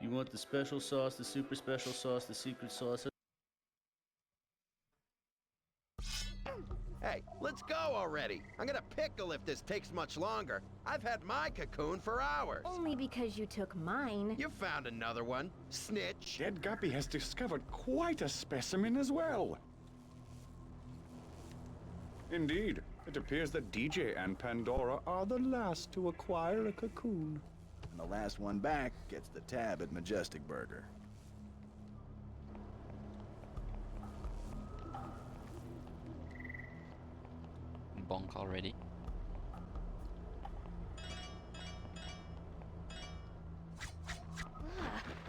You want the special sauce, the super special sauce, the secret sauce? Hey, let's go already. I'm gonna pickle if this takes much longer. I've had my cocoon for hours. Only because you took mine. You found another one, snitch. Dead Guppy has discovered quite a specimen as well. Indeed, it appears that DJ and Pandora are the last to acquire a cocoon. And the last one back gets the tab at Majestic Burger. Bonk already.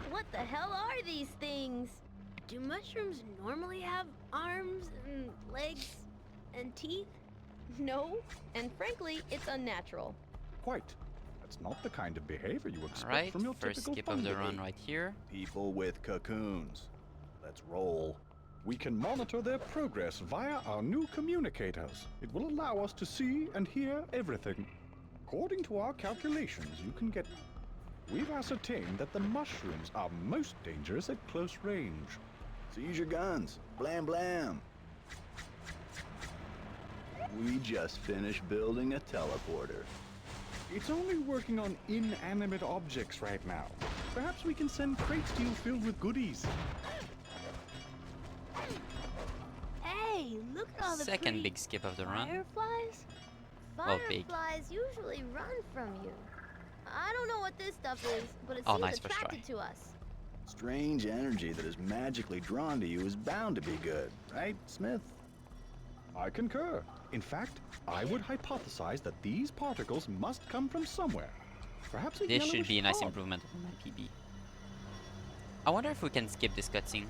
What the hell are these things? Do mushrooms normally have arms and legs and teeth? No, and frankly, it's unnatural. Quite. That's not the kind of behavior you expect Alright, from your first typical skip of the fungi. run right here. People with cocoons. Let's roll. We can monitor their progress via our new communicators. It will allow us to see and hear everything. According to our calculations, we've ascertained that the mushrooms are most dangerous at close range. Seize your guns. Blam blam. We just finished building a teleporter. It's only working on inanimate objects right now. Perhaps we can send crates to you filled with goodies. Hey, look at all the Second pretty big skip of the run. fireflies. Well, big. Fireflies usually run from you. I don't know what this stuff is, but it Oh, seems nice first try. attracted to us. Strange energy that is magically drawn to you is bound to be good, right, Smith? I concur. In fact, I would hypothesize that these particles must come from somewhere. Perhaps a This should yellowish be a nice pod. improvement on my PB. I wonder if we can skip this cutscene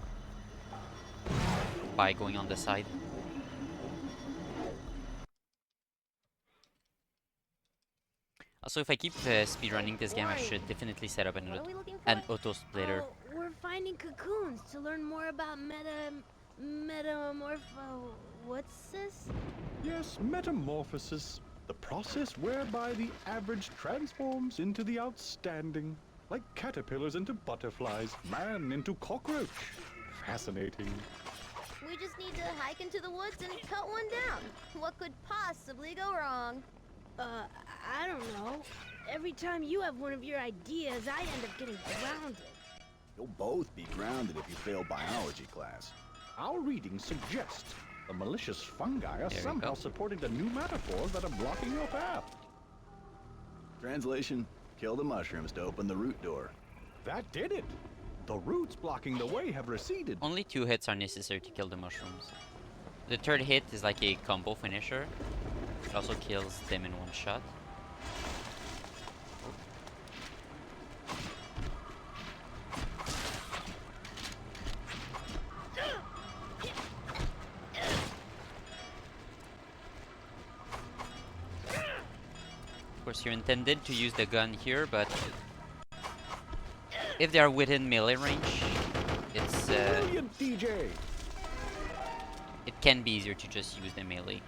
by going on the side. Also, if I keep speedrunning this game, I should definitely set up What are we looking for? an auto splitter. Oh, we're finding cocoons to learn more about metamorpho. What's this? Yes, metamorphosis. The process whereby the average transforms into the outstanding. Like caterpillars into butterflies, man into cockroach. Fascinating. We just need to hike into the woods and cut one down. What could possibly go wrong? I don't know. Every time you have one of your ideas, I end up getting grounded. You'll both be grounded if you fail biology class. Our readings suggest the malicious fungi are There we somehow go. supporting the new metaphors that are blocking your path. Translation, kill the mushrooms to open the root door. That did it. The roots blocking the way have receded. Only 2 hits are necessary to kill the mushrooms. The third hit is like a combo finisher. It also kills them in one shot. Of course, you're intended to use the gun here, but if they are within melee range, it's Brilliant, DJ. it can be easier to just use the melee.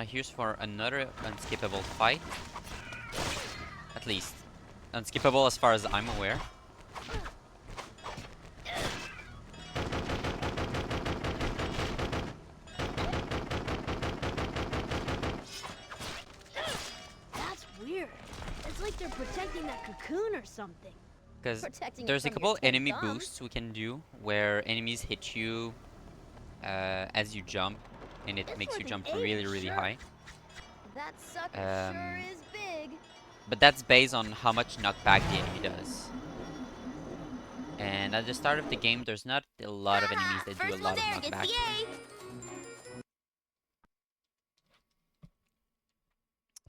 Here's for another unskippable fight. At least. Unskippable as far as I'm aware. That's weird. It's like they're protecting that cocoon or something. Because Protecting it there's a from your couple 10 enemy thumbs. boosts we can do where enemies hit you as you jump, and it It's makes you like jump an really, aim, really sure. high. That sucker sure is big. But that's based on how much knockback the enemy does. And at the start of the game, there's not a lot of enemies that do a First lot one of there knockback. gets the A.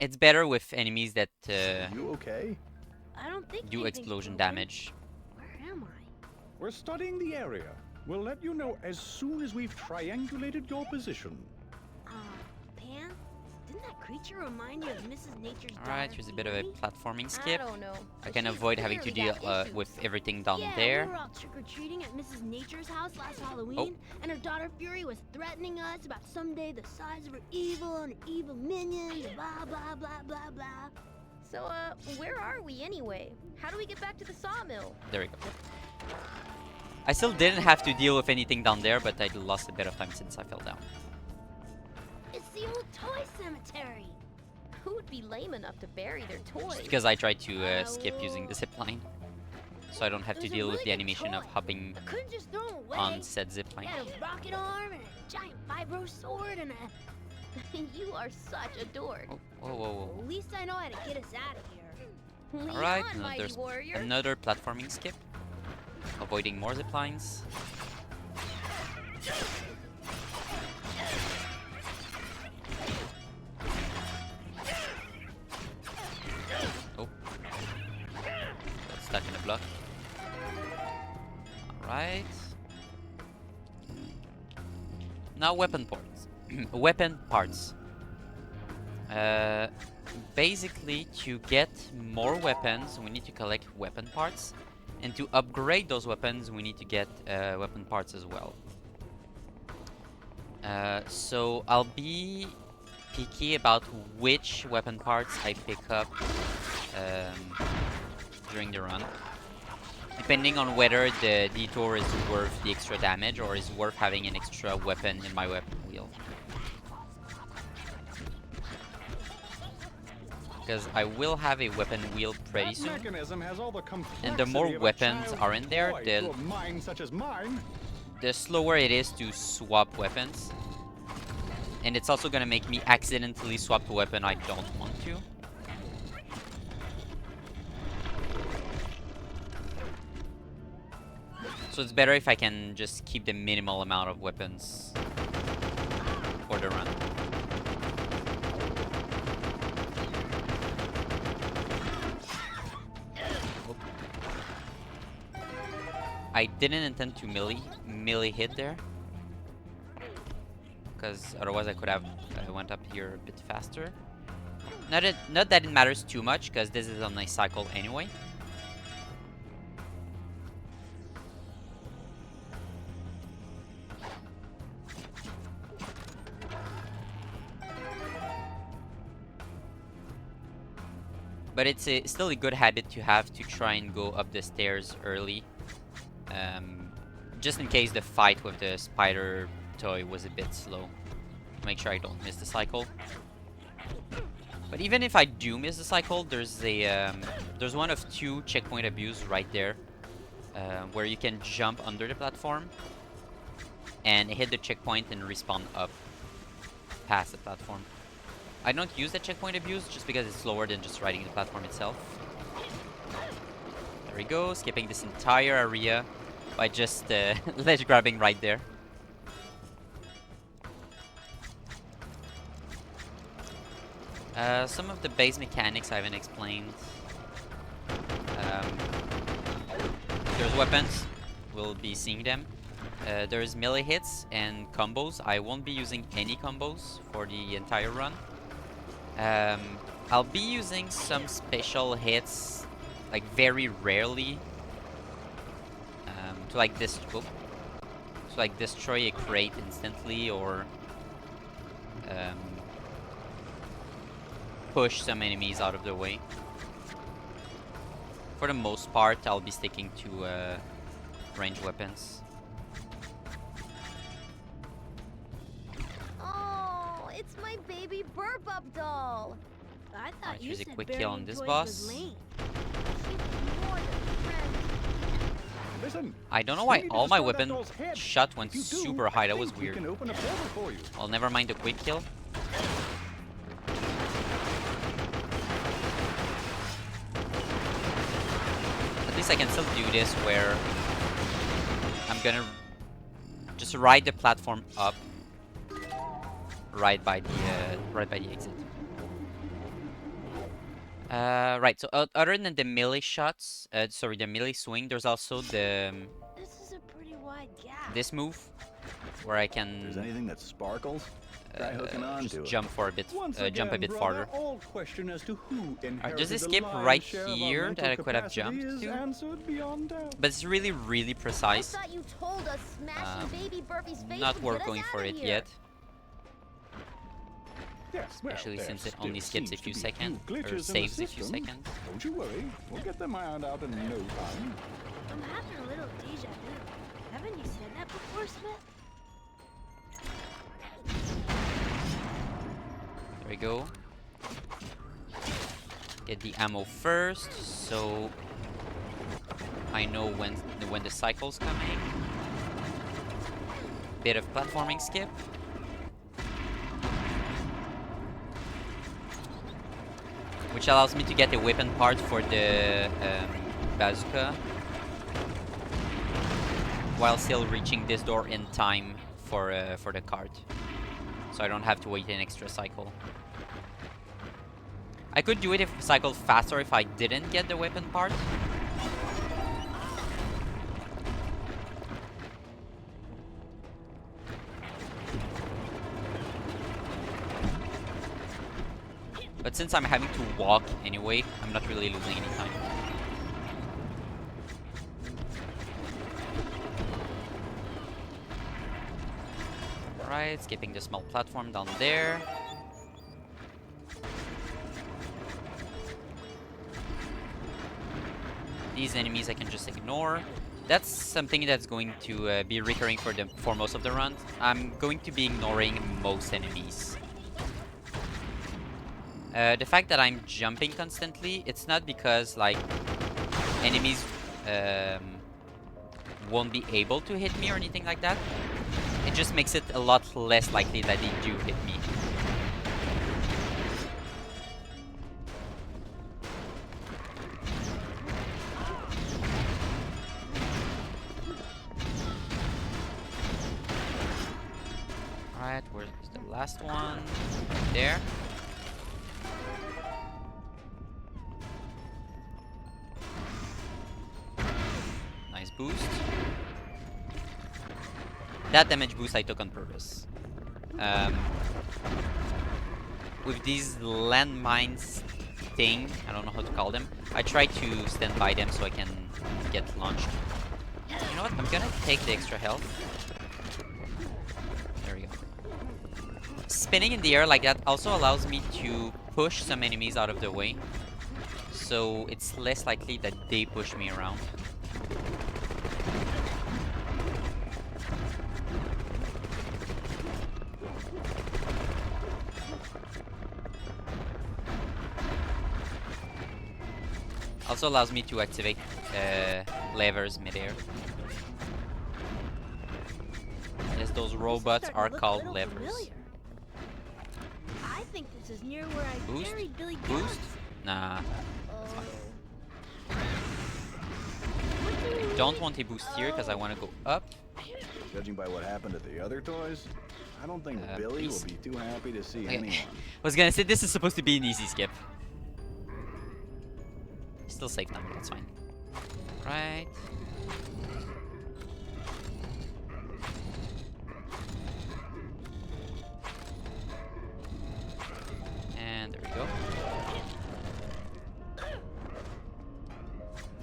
It's better with enemies that You okay? I don't think do anything's explosion broken. damage. Where am I? We're studying the area. We'll let you know as soon as we've triangulated your position. Pants? Didn't that creature remind you of Mrs. Nature's Alright, daughter, here's a bit of a Fiona? platforming I skip. don't know. I but can she's avoid having to clearly deal got issues. with everything down Yeah, there. we were all trick-or-treating at Mrs. Nature's house last Halloween, and her daughter Fury was threatening us about someday the size of her evil and her evil minions, and blah, blah, blah, blah, blah. So, where are we anyway? How do we get back to the sawmill? There we go. I still didn't have to deal with anything down there, but I lost a bit of time since I fell down. It's the old toy cemetery. Who would be lame enough to bury their toys? Because I tried to skip using the zipline. So I don't have to Those are deal with really the good animation of toys. hopping I couldn't just throw them away. on said zipline. Had a rocket arm and a giant vibro sword and a... You are such a dork. Oh, whoa, whoa, whoa. At least I know how to get us out of here. Lead Alright, on, mighty there's warrior. another platforming skip. Avoiding more ziplines. Oh. Got stuck in a block. Alright. Now weapon parts. Weapon parts. Basically, to get more weapons, we need to collect weapon parts. And to upgrade those weapons, we need to get weapon parts as well. So I'll be picky about which weapon parts I pick up during the run. Depending on whether the detour is worth the extra damage or is worth having an extra weapon in my weapon wheel. Because I will have a weapon wheel pretty That soon. mechanism has all the And the more complexity of a weapons child are in there, toy to a the mind such as mine. slower it is to swap weapons. And it's also gonna make me accidentally swap the weapon I don't want to. So it's better if I can just keep the minimal amount of weapons for the run. I didn't intend to melee hit there, because otherwise I could have went up here a bit faster. Not that it matters too much, because this is on a cycle anyway. But it's still a good habit to have to try and go up the stairs early. Just in case the fight with the spider toy was a bit slow. Make sure I don't miss the cycle. But even if I do miss the cycle, there's one of two checkpoint abuse right there. Where you can jump under the platform and hit the checkpoint and respawn up past the platform. I don't use the checkpoint abuse just because it's slower than just riding the platform itself. There we go, skipping this entire area by just ledge grabbing right there. Some of the base mechanics I haven't explained. There's weapons, we'll be seeing them. There's melee hits and combos. I won't be using any combos for the entire run. I'll be using some special hits, like very rarely, to like destroy a crate instantly, or push some enemies out of the way. For the most part, I'll be sticking to ranged weapons. Oh, it's my baby burp up doll. I thought Alright, you here's a said quick kill burying on this toys boss. was lame. She's more than a friend. Listen, I don't know you why need to all my destroy that weapon doll's head. shot went If you do, super I high. That was think we weird. can open a portal for you. I'll never mind the quick kill. At least I can still do this where I'm gonna just ride the platform up right by the exit. Right, so other than the melee shots, sorry, the melee swing, there's also the This is a pretty wide gap. this move where I If there's can anything that sparkles, Try hooking on just to it. jump for a bit, Once jump a again, bit brother, farther. all question as to who There's a inherited the skip lion's right share of our here mental that I could have capacity jumped is to. answered beyond doubt. But it's really, really I precise. thought you told us smashing baby Burpy's face Not would worth get us going out for of it here. yet. Yes, well, Especially there since it still only skips a seems to few be seconds, glitches or in the saves a few system. seconds. Don't you worry, we'll get them ironed out in no time. I'm having a little deja vu. Haven't you said that before, Smith? There we go. Get the ammo first, so I know when the cycle's coming. Bit of platforming skip. Which allows me to get a weapon part for the bazooka while still reaching this door in time for the cart. So I don't have to wait an extra cycle. I could do it if cycled faster if I didn't get the weapon part. But since I'm having to walk anyway, I'm not really losing any time. Alright, skipping the small platform down there. These enemies I can just ignore. That's something that's going to be recurring for most of the runs. I'm going to be ignoring most enemies. The fact that I'm jumping constantly, it's not because like enemies won't be able to hit me or anything like that. It just makes it a lot less likely that they do hit me. Alright, where's the last one? There. Nice boost. That damage boost I took on purpose. With these landmines thing, I don't know how to call them, I try to stand by them so I can get launched. You know what? I'm gonna take the extra health. There we go. Spinning in the air like that also allows me to push some enemies out of the way. So it's less likely that they push me around. Also allows me to activate levers midair. Yes, those robots are called levers. I think this is near where I Boost? buried Billy Boost? Nah. I don't want a boost here because I want to go up. Judging by what happened to the other toys, I don't think Billy please. will be too happy to see Okay. anyone. I was gonna say this is supposed to be an easy skip. Still safe now, that's fine. Right. And there we go.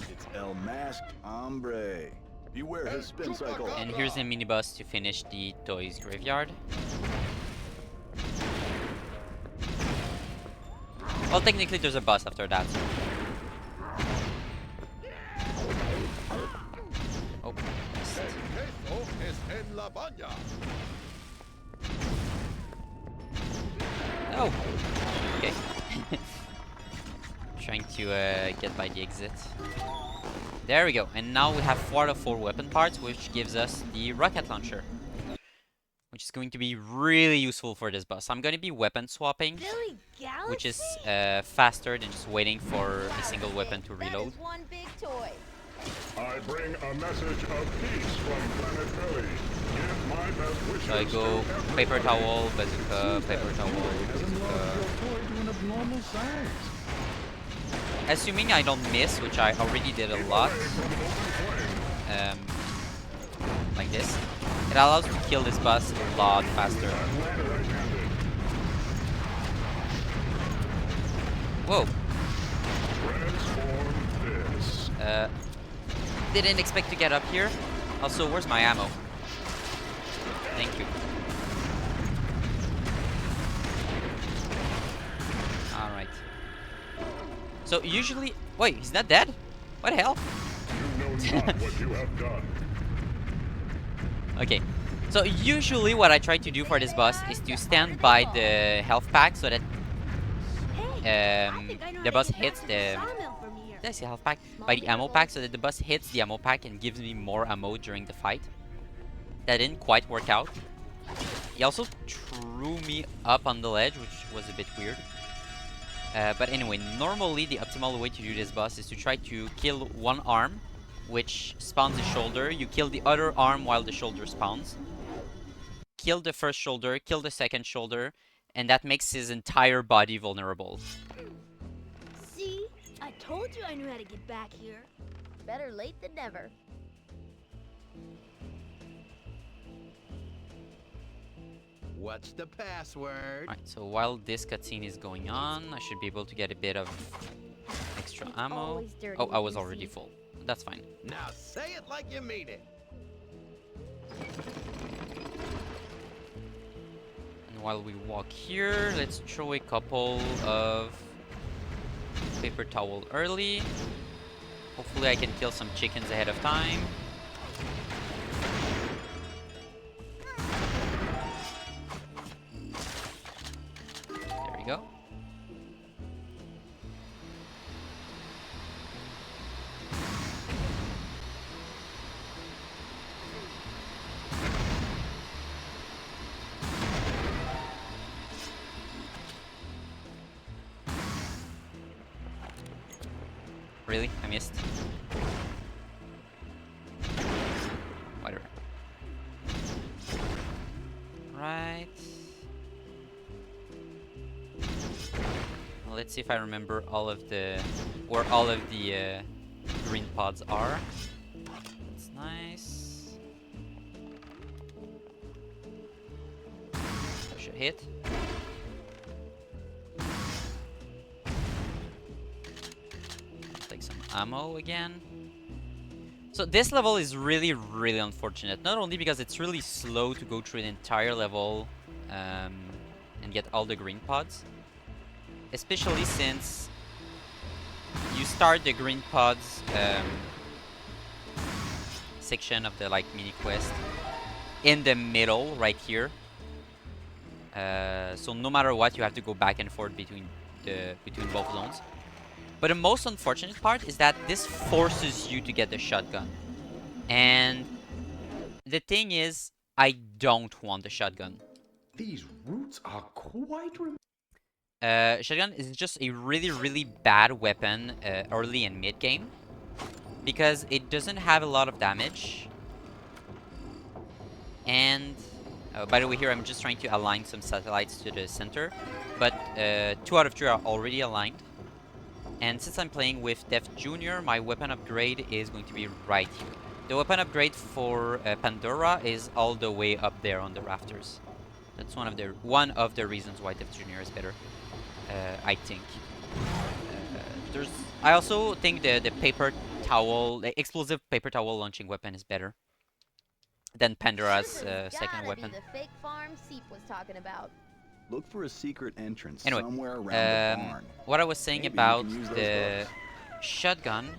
It's El Masked Hombre. Beware his spin cycle. And here's a mini boss to finish the toys graveyard. Well, technically there's a boss after that. Oh, missed. Queso es en la baña. Oh, okay. Trying to get by the exit. There we go. And now we have 4 out of 4 weapon parts, which gives us the rocket launcher, which is going to be really useful for this boss. I'm going to be weapon swapping, Billy Galaxy? which is faster than just waiting for a single weapon to reload. That is one big toy. I bring a message of peace from Planet Billy. Give my best wishes So I go to paper everybody. towel, bazooka, paper towel, Has enlarged bazooka. your toy to an abnormal size. Assuming I don't miss, which I already did a lot, like this, it allows me to kill this boss a lot faster. Whoa. Transform this. Didn't expect to get up here. Also, where's my ammo? Thank you. Alright. So usually... Wait, he's not dead? What the hell? You know not what you have done. Okay. So usually what I try to do for this boss is to stand by the health pack so that the boss hits the... Did I say health pack? By the ammo pack, so that the boss hits the ammo pack and gives me more ammo during the fight. That didn't quite work out. He also threw me up on the ledge, which was a bit weird. But anyway, normally the optimal way to do this boss is to try to kill one arm, which spawns a shoulder. You kill the other arm while the shoulder spawns. Kill the first shoulder, kill the second shoulder, and that makes his entire body vulnerable. See? I told you I knew how to get back here. Better late than never. What's the password? Alright, so while this cutscene is going on, I should be able to get a bit of extra It's ammo. always dirty Oh, I when was you already see- full. That's fine. Now say it like you mean it. And while we walk here, let's throw a couple of paper towel early. Hopefully I can kill some chickens ahead of time. There we go. Really? I missed. Whatever. Right. Well, let's see if I remember all of the... where all of the green pods are. That's nice. Should hit. Take some ammo again. So this level is really, really unfortunate. Not only because it's really slow to go through the entire level and get all the green pods, especially since you start the green pods section of the like mini quest in the middle right here. So no matter what, you have to go back and forth between both zones. But the most unfortunate part is that this forces you to get the shotgun. And the thing is, I don't want the shotgun. These roots are quite Shotgun is just a really, really bad weapon early and mid game. Because it doesn't have a lot of damage. And by the way, here I'm just trying to align some satellites to the center. But 2 out of 3 are already aligned. And since I'm playing with Def Jr., my weapon upgrade is going to be right here. The weapon upgrade for Pandora is all the way up there on the rafters. That's one of the reasons why Def Jr. is better, I think. I also think the paper towel, the explosive paper towel launching weapon is better than Pandora's second Gotta weapon. Be the fake farm Seep was talking about. Look for a secret entrance Anyway, somewhere around the barn. what I was saying Maybe you about can use those the books. shotgun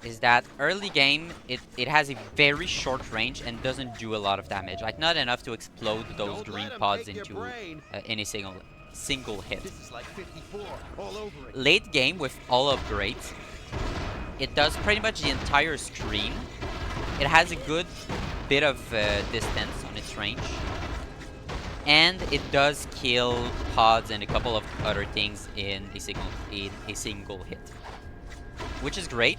is that early game it has a very short range and doesn't do a lot of damage. Like not enough to explode those Don't green let 'em pods take your into brain. any single hit. This is like 54 all over again. Late game with all upgrades, it does pretty much the entire screen. It has a good bit of distance on its range. And it does kill pods and a couple of other things in a single hit, which is great.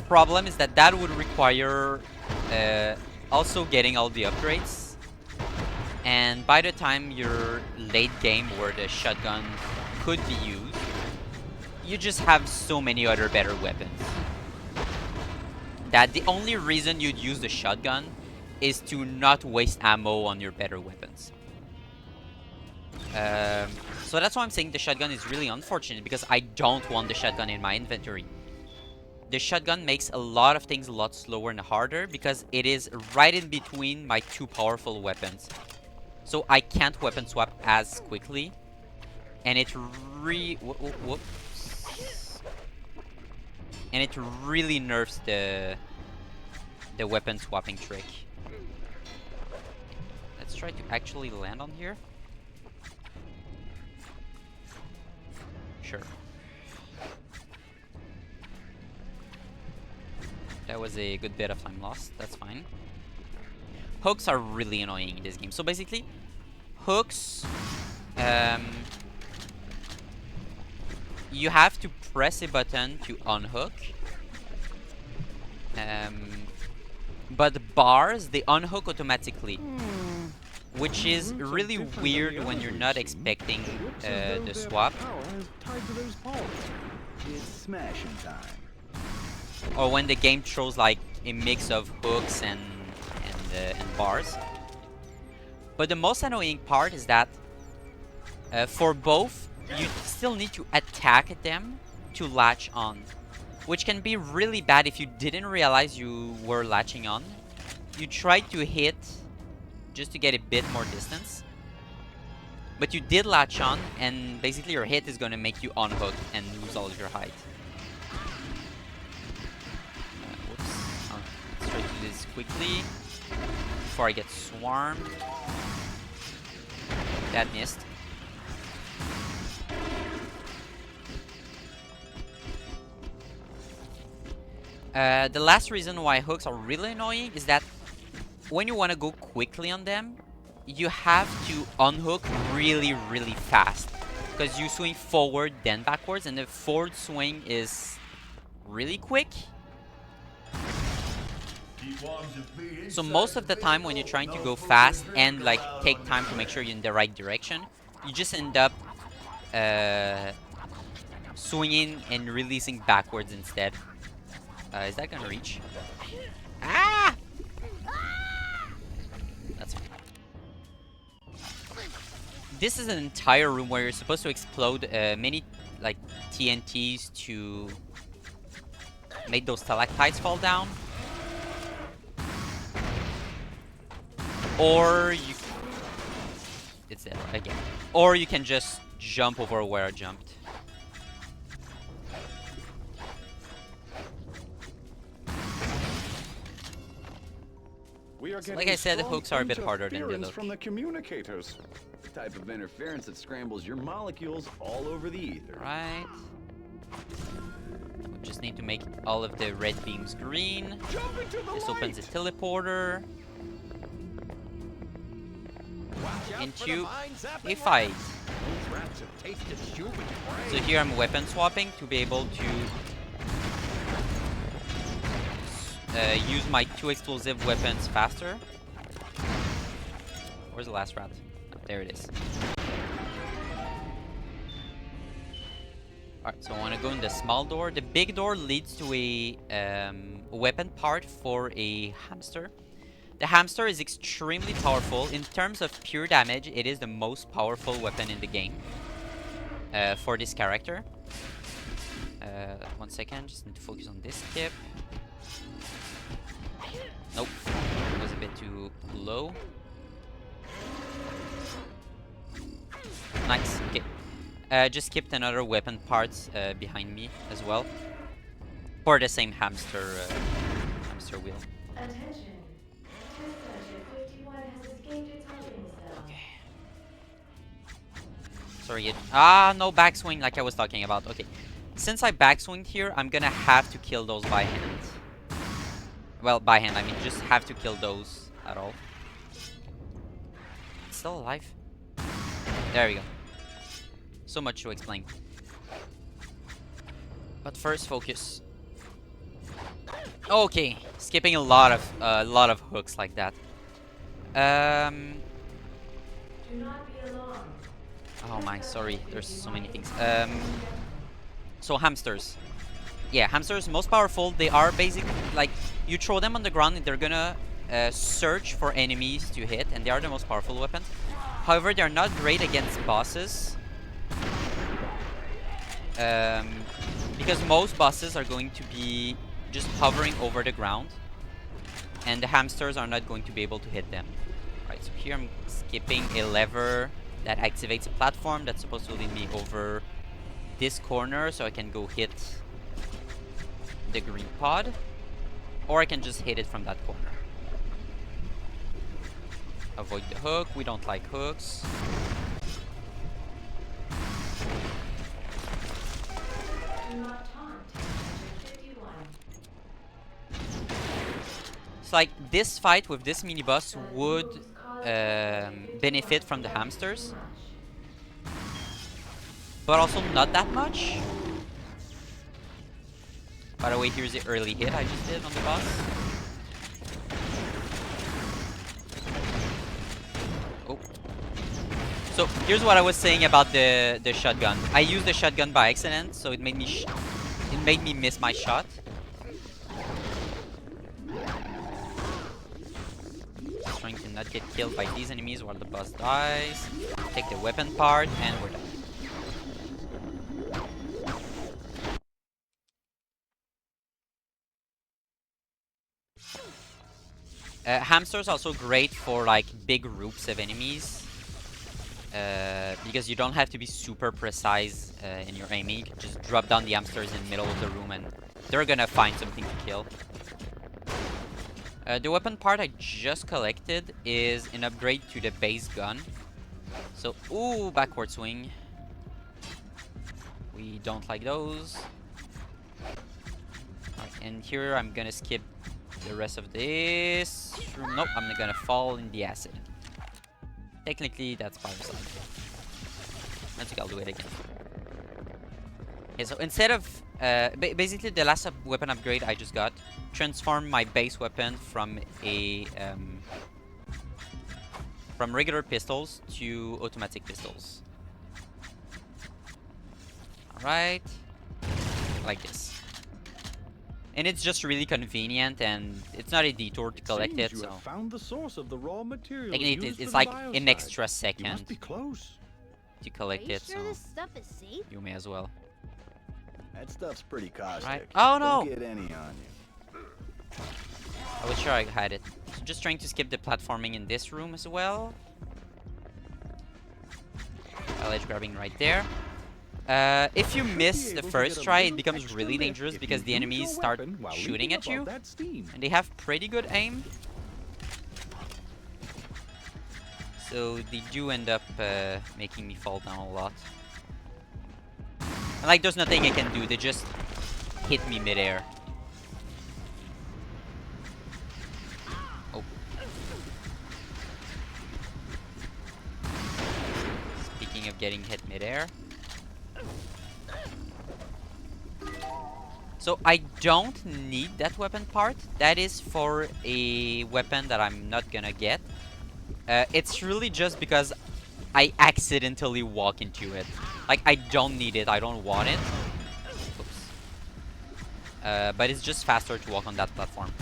Problem is that would require also getting all the upgrades, and by the time you're late game where the shotgun could be used, you just have so many other better weapons that the only reason you'd use the shotgun is to not waste ammo on your better weapons. So that's why I'm saying the shotgun is really unfortunate, because I don't want the shotgun in my inventory. The shotgun makes a lot of things a lot slower and harder because it is right in between my two powerful weapons. So I can't weapon swap as quickly. And it and it really nerfs the weapon swapping trick. Let's try to actually land on here. Sure. That was a good bit of time lost. That's fine. Hooks are really annoying in this game. So basically, hooks, you have to press a button to unhook. But bars, they unhook automatically. Which is really weird when you're not expecting the swap. It's smashing time. Or when the game throws like a mix of hooks and bars. But the most annoying part is that for both, you still need to attack them to latch on, which can be really bad if you didn't realize you were latching on. You try to hit just to get a bit more distance, but you did latch on, and basically your hit is going to make you unhook and lose all of your height. Whoops. Let's try to do this quickly before I get swarmed. That missed. The last reason why hooks are really annoying is that when you want to go quickly on them, you have to unhook really, really fast. Because you swing forward, then backwards, and the forward swing is really quick. So most of the time when you're trying to go fast and like take time to make sure you're in the right direction, you just end up swinging and releasing backwards instead. Is that gonna reach? Ah! That's fine. This is an entire room where you're supposed to explode many like TNTs to make those stalactites fall down. Or you... It's there again. Or you can just jump over where I jumped. We are So like I said, the hooks are a bit harder than the interference look. from the communicators. The type of interference that scrambles your molecules all over the ether. Right. We just need to make all of the red beams green. This opens a teleporter into a fight. So here I'm weapon swapping to be able to use my two explosive weapons faster. Where's the last rat? Oh, there it is. Alright, so I want to go in the small door. The big door leads to a weapon part for a hamster. The hamster is extremely powerful. In terms of pure damage, it is the most powerful weapon in the game for this character. 1 second, just need to focus on this skip. Nope, it was a bit too low. Nice, okay. Just skipped another weapon parts behind me as well. For the same hamster wheel. Attention. Test subject 51 has escaped its holding cell. Okay. Sorry, no backswing like I was talking about. Okay. Since I backswinged here, I'm gonna have to kill those by hand. Well, by hand, I mean just have to kill those at all. It's still alive. There we go. So much to explain. But first, focus. Okay, skipping a lot of hooks like that. Do not be alarmed. Oh my, sorry. There's so many things. So hamsters. Yeah, hamsters most powerful. They are basically like you throw them on the ground and they're gonna search for enemies to hit, and they are the most powerful weapons. However, they're not great against bosses because most bosses are going to be just hovering over the ground, and the hamsters are not going to be able to hit them. Right, so here I'm skipping a lever that activates a platform that's supposed to lead me over this corner so I can go hit the green pod, or I can just hit it from that corner. Avoid the hook, we don't like hooks. It's like this fight with this mini boss would benefit from the hamsters, but also not that much. By the way, here's the early hit I just did on the boss. Oh. So here's what I was saying about the shotgun. I used the shotgun by accident, so it made me miss my shot. Trying to not get killed by these enemies while the boss dies. Take the weapon part, and we're done. Hamsters are also great for like big groups of enemies, because you don't have to be super precise in your aiming. You can just drop down the hamsters in the middle of the room and they're gonna find something to kill. The weapon part I just collected is an upgrade to the base gun. So, ooh, backward swing. We don't like those. Alright, and here I'm gonna skip the rest of this room. Nope, I'm gonna fall in the acid. Technically, that's fireside. I think I'll do it again. Okay, so instead of basically the last weapon upgrade I just got transformed my base weapon from a from regular pistols to automatic pistols. All right, like this. And it's just really convenient, and it's not a detour to collect it. So found the source of the raw material. it's like an extra second must be close. to collect it. Sure So this stuff is safe? you may as well. That stuff's pretty caustic. Right. Oh no! Don't get any on you. I was sure I had it. So just trying to skip the platforming in this room as well. Ledge grabbing right there. If you miss the first try, it becomes really dangerous because the enemies start shooting at you, and they have pretty good aim. So they do end up making me fall down a lot. And like, there's nothing I can do. They just hit me midair. Oh. Speaking of getting hit midair. So I don't need that weapon part. That is for a weapon that I'm not gonna get. It's really just because I accidentally walk into it. Like, I don't need it, I don't want it. Oops. But it's just faster to walk on that platform.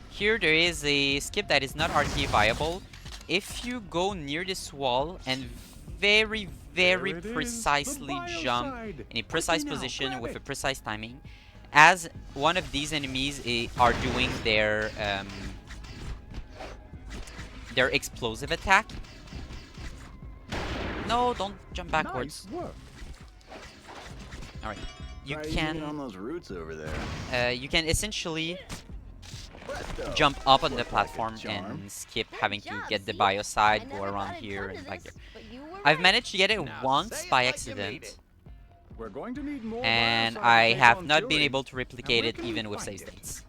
Here there is a skip that is not RTA viable. If you go near this wall and very precisely jump in a precise position with a precise timing, as one of these enemies are doing their explosive attack. No, don't jump backwards. Nice work. All right, you Try can using it on those roots over there. you can essentially Presto. jump up on the Looks like a platform charm. and skip Good having to job, get the see? bio I side, never go around thought I'd here come to and back there. this, but you were I've right. managed to get it Now once say it by like you accident, mean it. We're going to need more and biocide I to take have on not been Fury. able to replicate where it can we even with find save it? states.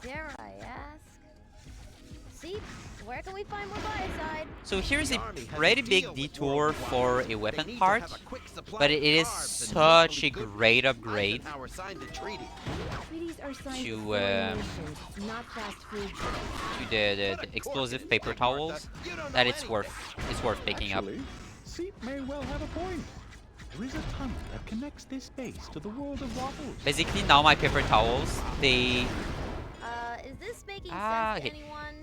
Dare I ask? See? Where can we find more biocide? So here's The a army has pretty a big deal with detour World for War a I. weapon They need to part, have a quick supply but of it is carbs and such a locally good great meat. upgrade Eisenhower signed the treaty. Treaties are signed to, with foreign nations, not fast food. to the explosive paper towels that it's worth picking up. Actually, Seep may well have a point. There is a tunnel that connects this base to the world of waffles. Basically now my paper towels, they Is this making Ah, sense to okay. anyone?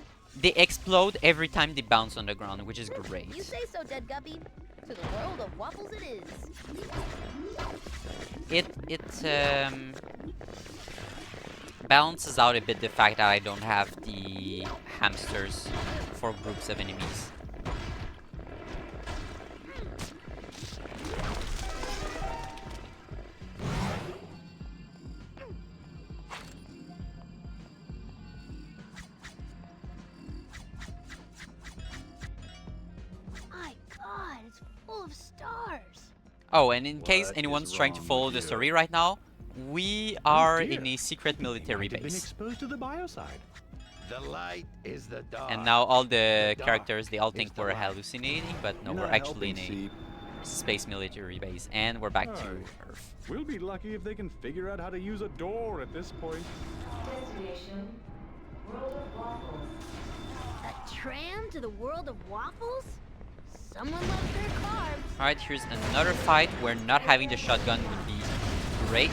they explode every time they bounce on the ground, which is great. You say so, Dead Guppy. To the world of waffles it is. It balances out a bit the fact that I don't have the hamsters for groups of enemies. My God, it's full of stars. Oh, and in case What anyone's is trying to wrong follow with the you? story right now, we are dear. in a secret military Might have been base. exposed to the biocide. The light is the dark. And now all the dark characters, they all is think the we're light. hallucinating, but no, You're we're not actually in helping, a see? space military base. And we're back to Aye. Earth. We'll be lucky if they can figure out how to use a door at this point. Destination, World of Waffles. A tram to the world of waffles? Someone loves their carbs. Alright, here's another fight where not having the shotgun would be great.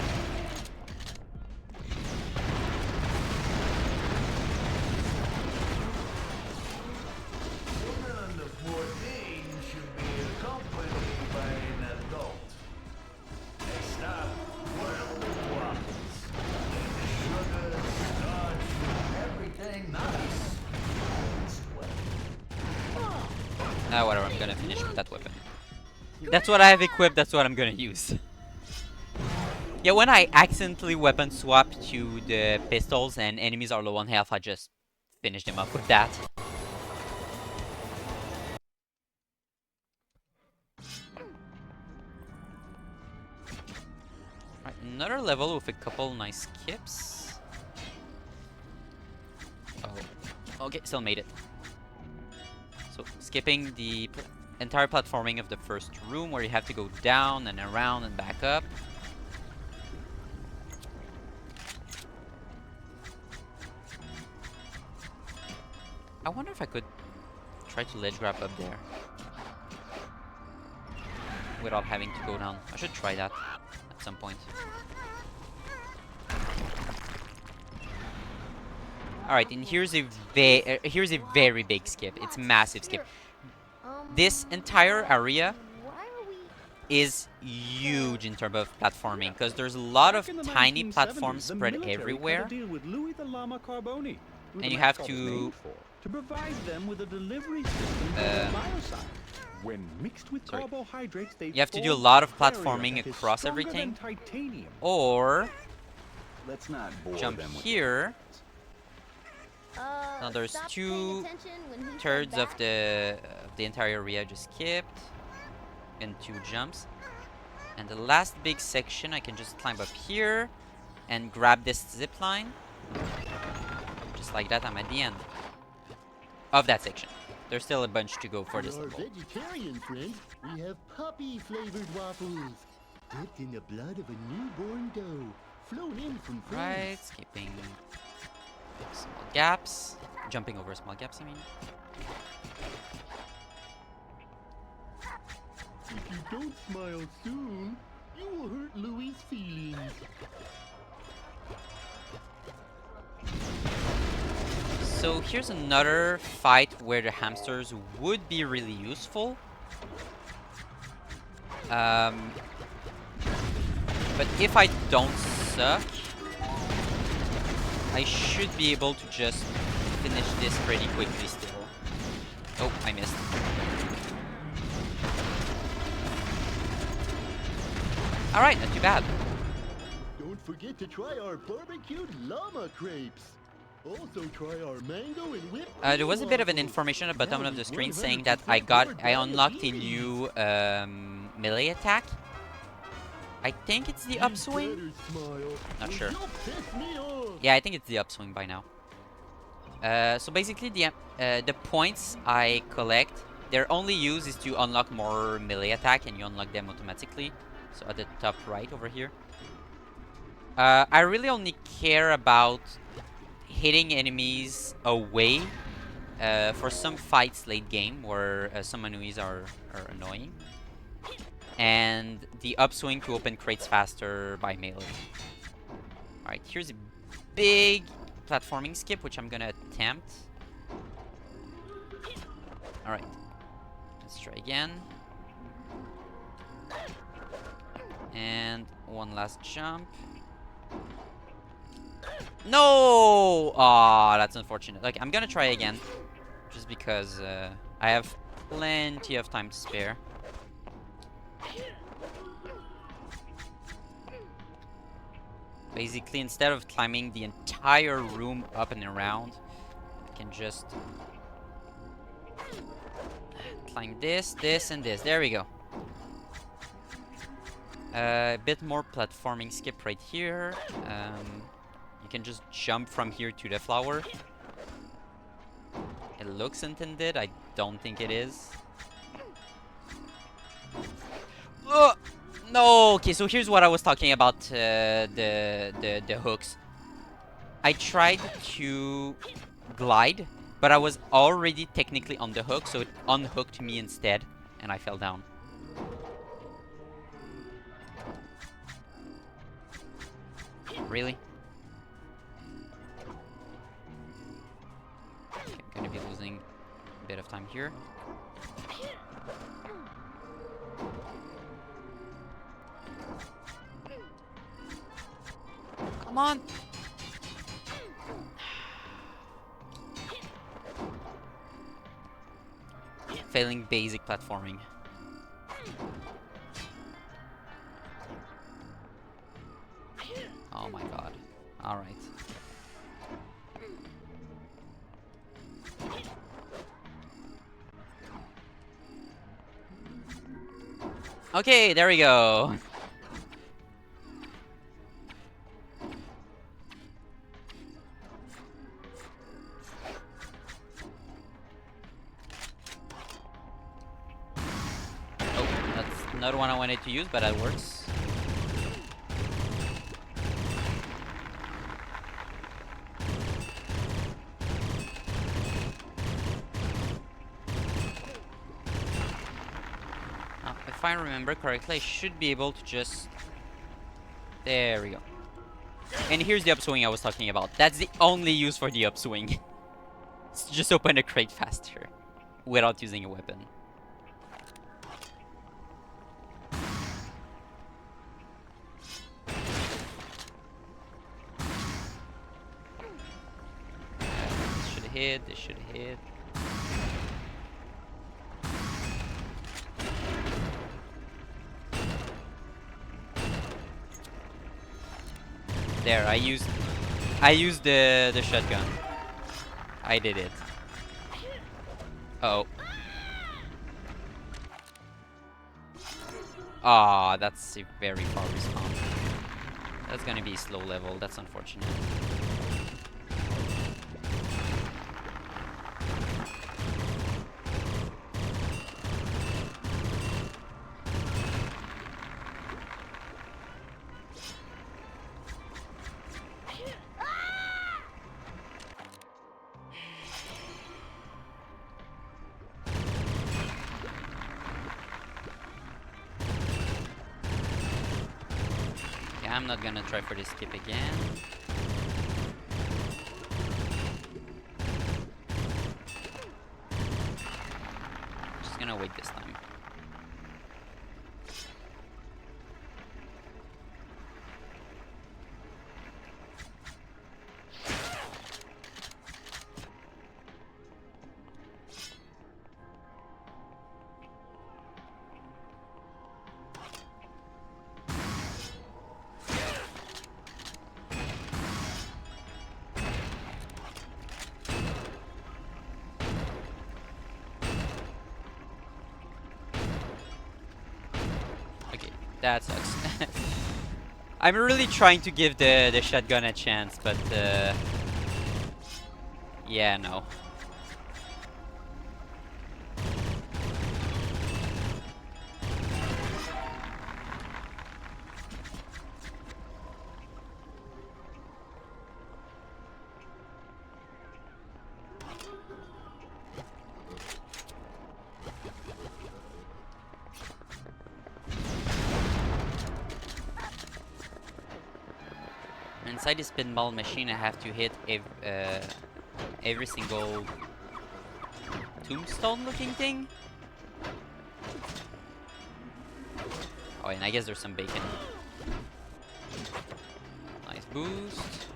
Children under 14 should be accompanied by an adult. Next stop, World of Waffles. Sugar, starch, everything nice. Whatever, I'm gonna finish with that weapon. That's what I have equipped, that's what I'm gonna use. Yeah, when I accidentally weapon swap to the pistols and enemies are low on health, I just finish them up with that. Right, another level with a couple nice skips. Oh, okay, still made it. So, skipping the entire platforming of the first room where you have to go down and around and back up. I wonder if I could try to ledge grab up there without having to go down. I should try that at some point. Alright, and here's a very big skip. It's a massive skip. This entire area Why are we... is huge in terms of platforming because there's a lot of Back in the tiny 1970s, platforms the spread military had everywhere. to deal with Louis the Llama Carboni, who And the you have mascot was to, named for, provide them with a delivery system for their biocide. When mixed with sorry. carbohydrates, they You have to do a form lot of barrier platforming that is across stronger everything. than titanium. Or Let's not bore jump them with here. Now there's stop two paying attention when he said thirds of that. the entire area just skipped. And 2 jumps. And the last big section, I can just climb up here and grab this zip line. Just like that, I'm at the end of that section. There's still a bunch to go for this For our level. vegetarian friends, we have puppy-flavored waffles, dipped in the blood of a newborn doe, flown in from Right, France. skipping small gaps. Jumping over small gaps, I mean. If you don't smile soon, you will hurt Louis' feelings. So here's another fight where the hamsters would be really useful. But if I don't suck, I should be able to just finish this pretty quickly still. Oh, I missed. Alright, not too bad. Don't forget to try our barbecued llama crepes. Also try our mango and whipped There was a bit of an waffles. information at the bottom Now of the with screen 100% saying that I more unlocked a diabetes. new melee attack. I think it's the You upswing. better smile, Not or sure. you'll piss me off. Yeah, I think it's the upswing by now. So basically, the points I collect, their only use is to unlock more melee attack, and you unlock them automatically. So at the top right over here. I really only care about hitting enemies away for some fights late game where some enemies are annoying. And the upswing to open crates faster by melee. Alright, here's a big platforming skip, which I'm gonna attempt. Alright. Let's try again. And one last jump. No! Ah, that's unfortunate. Like, I'm gonna try again. Just because I have plenty of time to spare. Basically, instead of climbing the entire room up and around, I can just climb this, this, and this. There we go. A bit more platforming skip right here. You can just jump from here to the flower. It looks intended. I don't think it is. Ugh! No. Okay, so here's what I was talking about. The hooks. I tried to glide, but I was already technically on the hook, so it unhooked me instead, and I fell down. Really? Okay, I'm gonna be losing a bit of time here. Come on! Failing basic platforming. Oh my god. Alright. Okay, there we go. Oh, that's not one I wanted to use, but that works. If I remember correctly, I should be able to just... There we go. And here's the upswing I was talking about. That's the only use for the upswing. It's just open a crate faster without using a weapon. This should hit, this should hit. There, I used the shotgun. I did it. Oh. Ah, that's a very far respawn. That's gonna be slow level. That's unfortunate. I'm not gonna try for this skip again. Just gonna wait this time. That sucks. I'm really trying to give the shotgun a chance, but yeah, no. Inside this pinball machine, I have to hit every single tombstone looking thing. Oh, and I guess there's some bacon. Nice boost.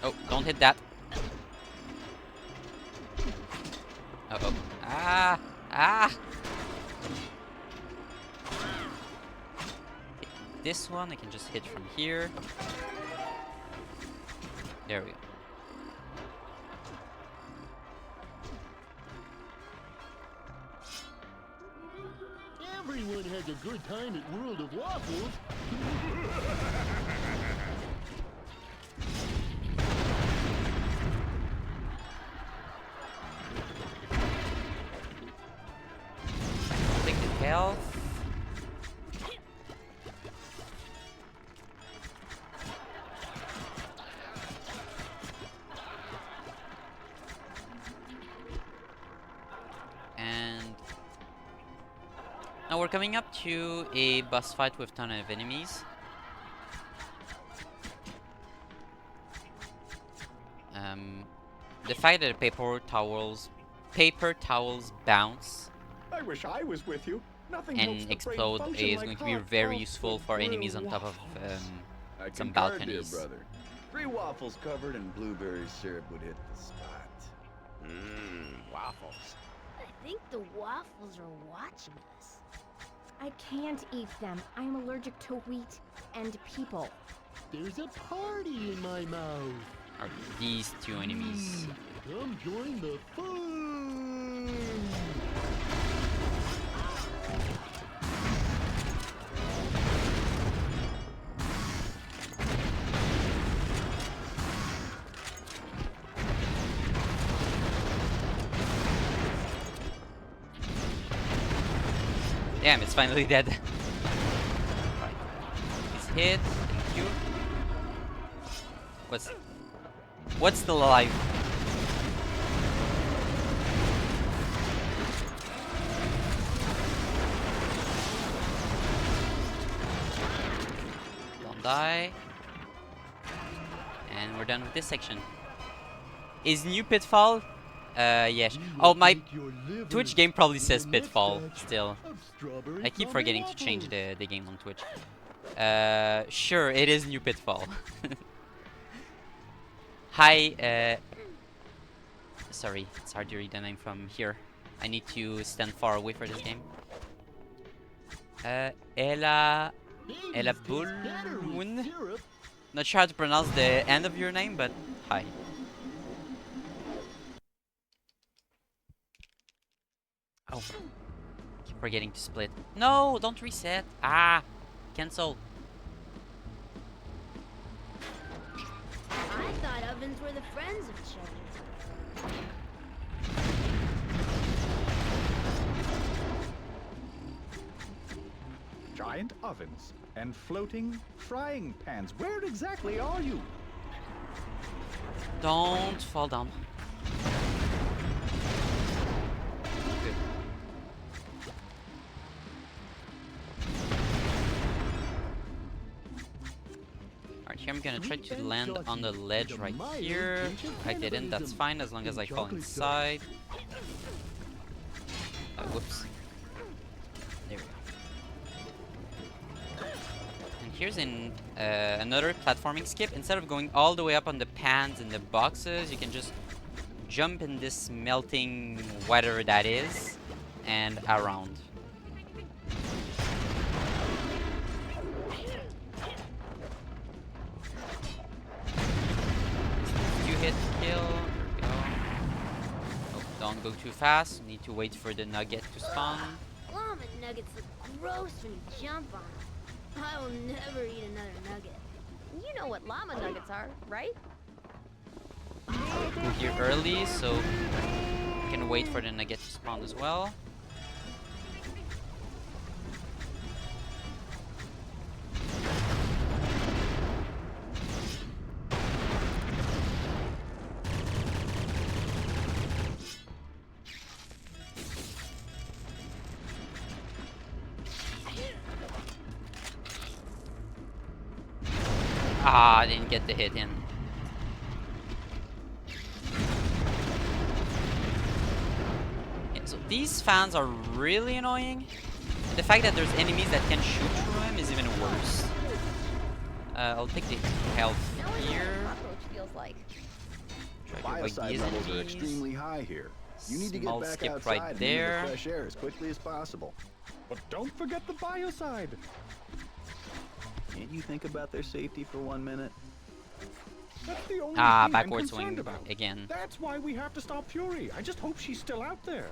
Oh, don't hit that. Uh-oh. Ah! Ah! Okay, this one I can just hit from here. There we go. Everyone has a good time at World of Waffles. Take the health. And now we're coming up to a boss fight with a ton of enemies. The fact that the paper towels bounce I wish I was with you. Nothing and helps the brain explode function is like going to be hot, very cold, useful for boiled enemies on top of waffles. I some concur, balconies. dear brother. 3 waffles covered in blueberry syrup would hit the spot. Waffles. I think the waffles are watching us. I can't eat them. I am allergic to wheat and people. There's a party in my mouth. Are these two enemies? Come join the fun. Damn, it's finally dead. He's hit. Thank you. What's still alive? Don't die. And we're done with this section. Is new Pitfall? Yes. Oh, my Twitch game probably says Pitfall still. I keep forgetting to change the game on Twitch. Sure, it is new Pitfall. Hi, sorry, it's hard to read the name from here. I need to stand far away for this game. Ella Bulmun. Not sure how to pronounce the end of your name, but hi. Oh, keep forgetting to split. No, don't reset. Ah, cancel. I thought ovens were the friends of children. Giant ovens and floating frying pans. Where exactly are you? Don't fall down. Good. Alright, here I'm gonna try to land on the ledge right here. I didn't, that's fine as long as I fall inside. Whoops. There we go. And here's another platforming skip. Instead of going all the way up on the pans and the boxes, you can just jump in this melting whatever that is and around. Hit kill. There we go. Oh, don't go too fast. Need to wait for the nugget to spawn. Llama nuggets look gross when you jump on them. I will never eat another nugget. You know what llama nuggets are, right? Move here early so you can wait for the nugget to spawn as well. Ah, I didn't get the hit in. So these fans are really annoying. And the fact that there's enemies that can shoot through them is even worse. I'll take the health Now I know what here. a cockroach feels like. Try to avoid Biocide these levels are enemies. extremely high here. You need to Small get back skip outside right and into there. the fresh air as quickly as possible. But don't forget the biocide. Can't you think about their safety for 1 minute? That's the only Ah, thing backward I'm swing concerned about. again. That's why we have to stop Fury. I just hope she's still out there.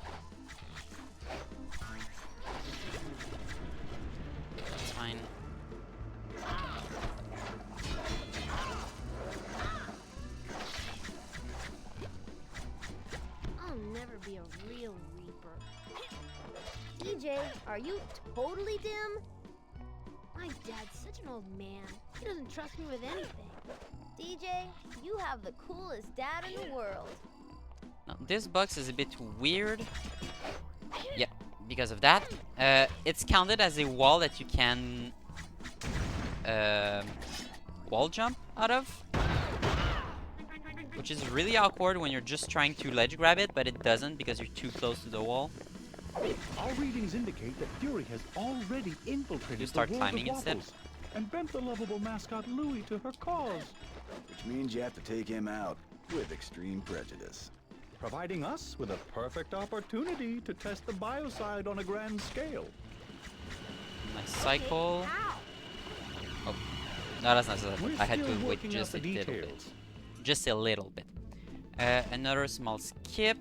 It's fine. I'll never be a real Reaper. DJ, are you totally dim? My dad's such an old man. He doesn't trust me with anything. DJ, you have the coolest dad in the world. Now, this box is a bit weird. Yeah, because of that. It's counted as a wall that you can wall jump out of. Which is really awkward when you're just trying to ledge grab it, but it doesn't because you're too close to the wall. Our readings indicate that Fury has already infiltrated You start the world climbing of instead. Waffles and bent the lovable mascot Louie to her cause, Which means you have to take him out with extreme prejudice. providing us with a perfect opportunity to test the biocide on a grand scale. Nice cycle. Ow! Oh, no, that's not so. We're I had to still wait working just a out the little bit. details. Just a little bit. Another small skip.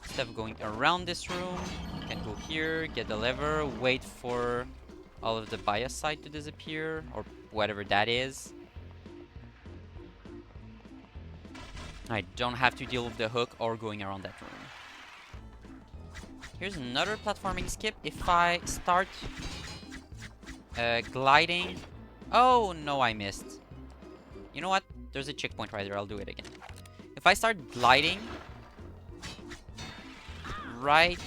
Instead of going around this room, you can go here, get the lever, wait for all of the biocide to disappear, or whatever that is. I don't have to deal with the hook or going around that room. Here's another platforming skip. If I start gliding... Oh, no, I missed. You know what? There's a checkpoint right there. I'll do it again. If I start gliding... Right...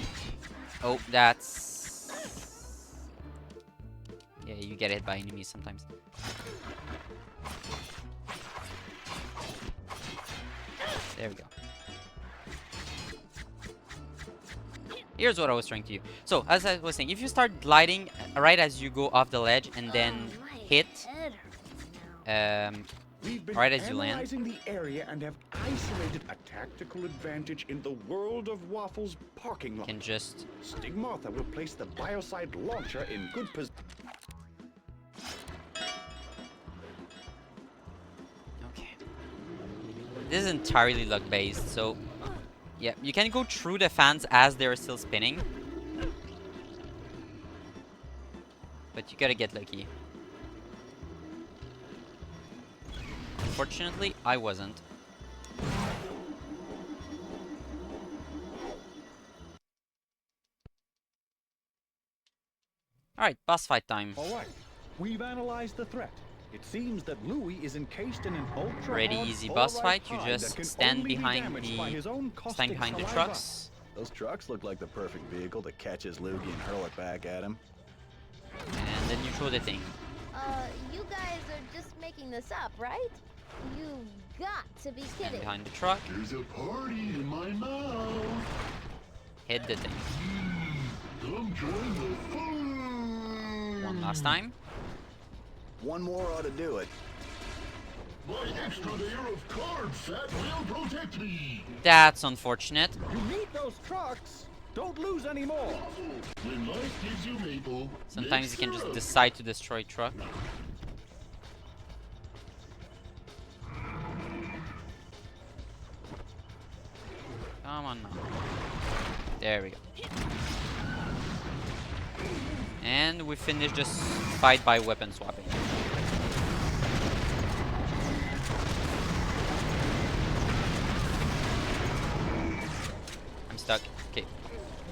Oh, that's... Yeah, you get hit by enemies sometimes. There we go. Here's what I was trying to do. So, as I was saying, if you start gliding right as you go off the ledge and then My hit, head hurts now. We've been right as you land. analyzing the area and have isolated a tactical advantage in the world of Waffles parking you lot. can just... Stigmatha will place the biocide launcher in good position. Okay. This is entirely luck-based, so... Yeah, you can go through the fans as they're still spinning. But you gotta get lucky. Unfortunately, I wasn't. Alright, boss fight time. All right, we've analyzed the threat. It seems that Louis is encased in an ultra Pretty hard easy boss fluoride fight. You hide that just can stand only be behind damaged by his own the caustic saliva. trucks, Those trucks look like the perfect vehicle to catch his loogie and hurl it back at him. and then you throw the thing. You guys are just making this up, right? You've got to be Stand kidding. behind the truck, There's a party in my mouth. hit the thing. Come join the fun. One last time. One more ought to do it. My extra layer of carb fat will protect me. That's unfortunate. You need those trucks. Don't lose any more. When life gives you maple, Sometimes you make can just syrup. decide to destroy truck. Come on now. There we go. And we finish this fight by weapon swapping. I'm stuck. Okay.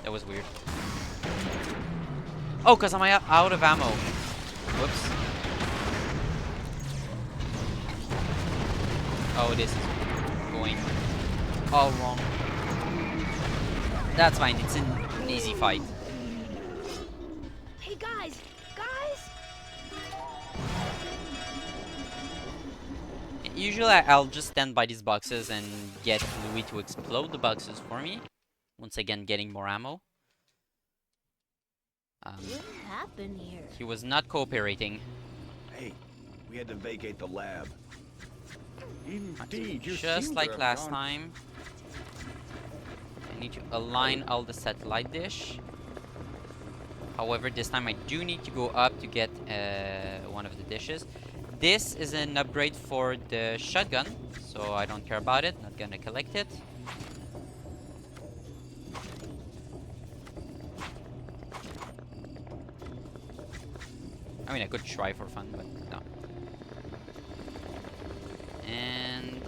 That was weird. Oh, because I'm out of ammo. Whoops. Oh, this is going all wrong. That's fine. It's an easy fight. Hey guys! Guys! Usually I'll just stand by these boxes and get Louis to explode the boxes for me. Once again, getting more ammo. What happened here? He was not cooperating. Hey, we had to vacate the lab. Indeed, you Just seem to like have last gone- time. I need to align all the satellite dish. However, this time I do need to go up to get one of the dishes. This is an upgrade for the shotgun, so I don't care about it. Not gonna collect it. I mean, I could try for fun, but no. And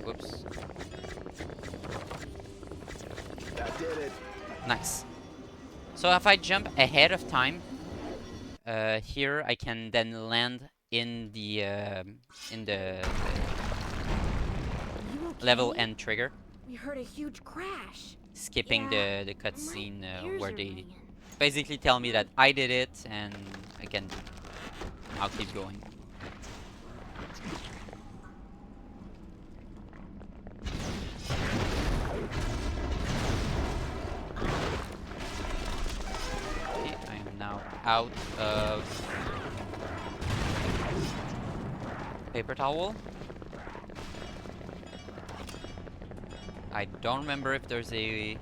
whoops. That did it. Nice. So if I jump ahead of time, here I can then land in the You okay? level end trigger, We heard a huge crash. skipping Yeah, the cutscene my ears where are they ringing. basically tell me that I did it, and again, I'll keep going. Okay, I am now out of paper towel. I don't remember if there's a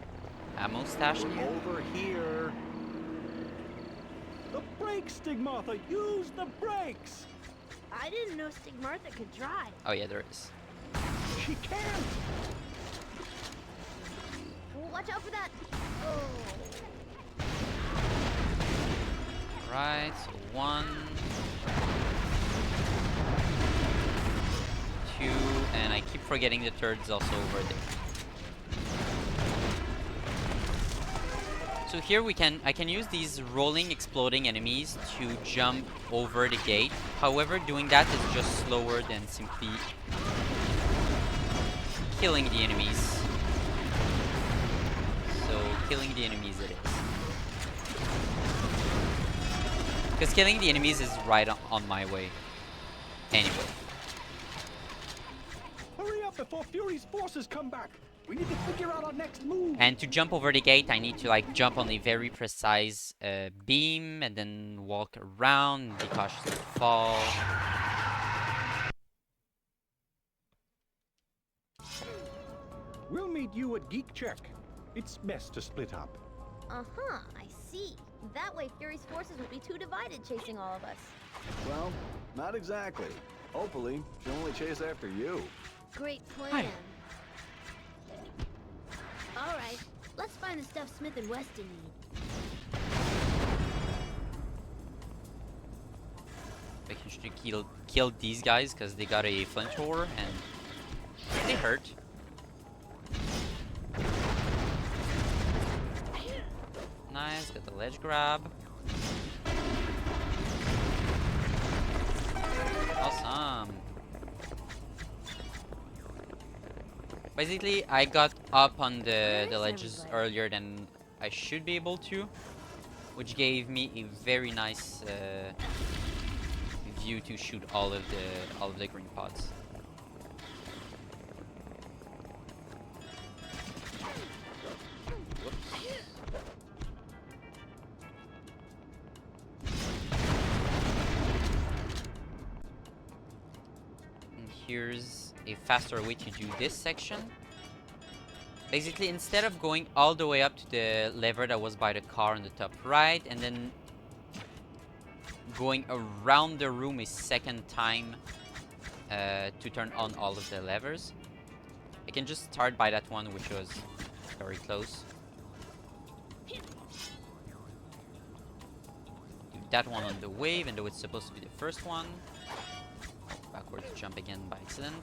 ammo stash near. Over here. The brakes, Stigmatha! Use the brakes! I didn't know Stigmartha could drive. Oh yeah, there is. She can't! Watch out for that. Oh. Right, so 1, 2, and I keep forgetting the third's also over there. So here I can use these rolling exploding enemies to jump over the gate. However, doing that is just slower than simply killing the enemies. So killing the enemies it is. Because killing the enemies is right on my way. Anyway. Hurry up before Fury's forces come back! We need to figure out our next move! And to jump over the gate, I need to like jump on a very precise beam and then walk around, be cautious to fall. We'll meet you at Geek Check. It's best to split up. Uh-huh, I see. That way Fury's forces will be too divided chasing all of us. Well, not exactly. Hopefully, she'll only chase after you. Great plan. Hi. All right, let's find the stuff Smith and Weston need. Making sure to kill these guys because they got a flamethrower and they hurt. Nice, got the ledge grab. Awesome. Basically, I got up on the ledges earlier than I should be able to, which gave me a very nice view to shoot all of the green pods. And here's a faster way to do this section. Basically, instead of going all the way up to the lever that was by the car on the top right, and then going around the room a second time to turn on all of the levers, I can just start by that one, which was very close. Do that one on the way, even though it's supposed to be the first one. Oh, backwards jump again by accident.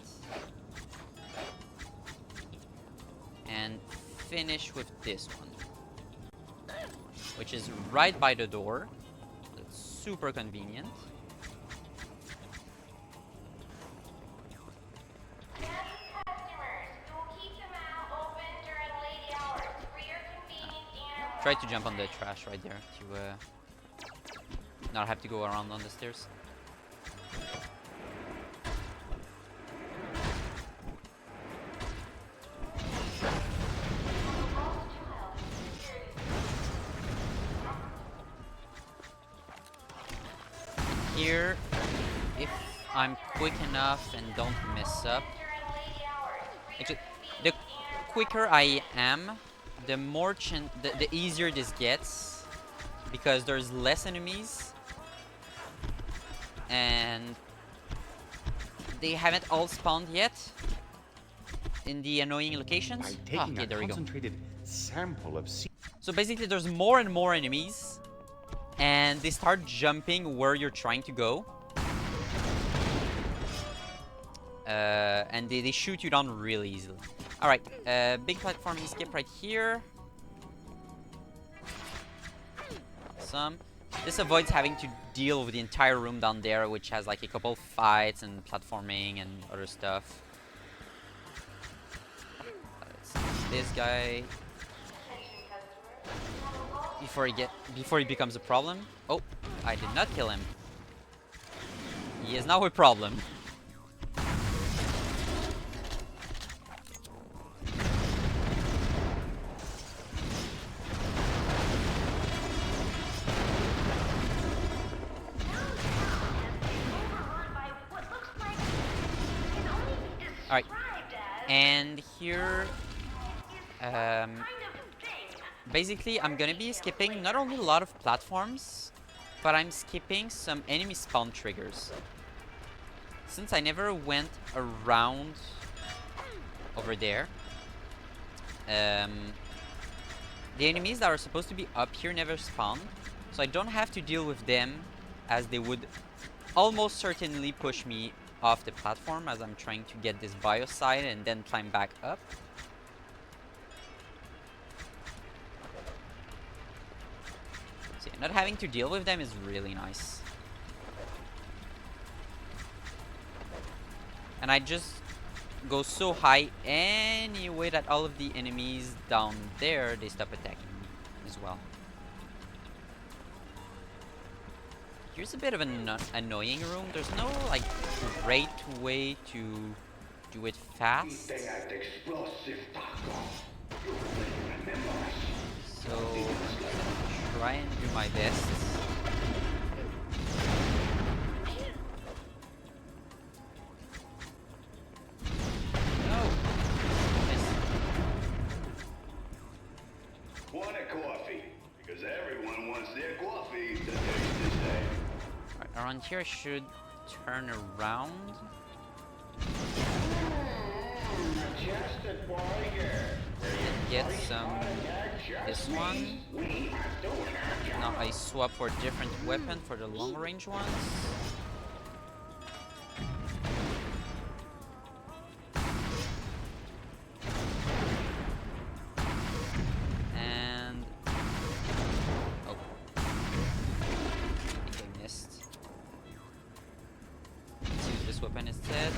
And finish with this one, which is right by the door. It's super convenient. Try to jump on the trash right there to not have to go around on the stairs. here, if I'm quick enough and don't mess up. Actually, the quicker I am, the more the easier this gets, because there's less enemies and they haven't all spawned yet in the annoying locations. Okay, there we go. Sample of So basically there's more and more enemies and they start jumping where you're trying to go. And they shoot you down really easily. Alright, big platforming skip right here. Awesome. This avoids having to deal with the entire room down there, which has like a couple fights and platforming and other stuff. Let's see this guy before he becomes a problem. Oh, I did not kill him. He is now a problem. Alright, and here, basically I'm gonna be skipping not only a lot of platforms, but I'm skipping some enemy spawn triggers. Since I never went around over there, the enemies that are supposed to be up here never spawn, so I don't have to deal with them, as they would almost certainly push me off the platform as I'm trying to get this bio side and then climb back up. So yeah, not having to deal with them is really nice. And I just go so high anyway that all of the enemies down there, they stop attacking me as well. Here's a bit of an annoying room. There's no like great way to do it fast. So try and do my best. No. Miss. Want a coffee? Because everyone wants their coffee the next day. Around here I should turn around. And get some this one. Now I swap for a different weapon for the long range ones. And oh, I think I missed. Let's use this weapon instead.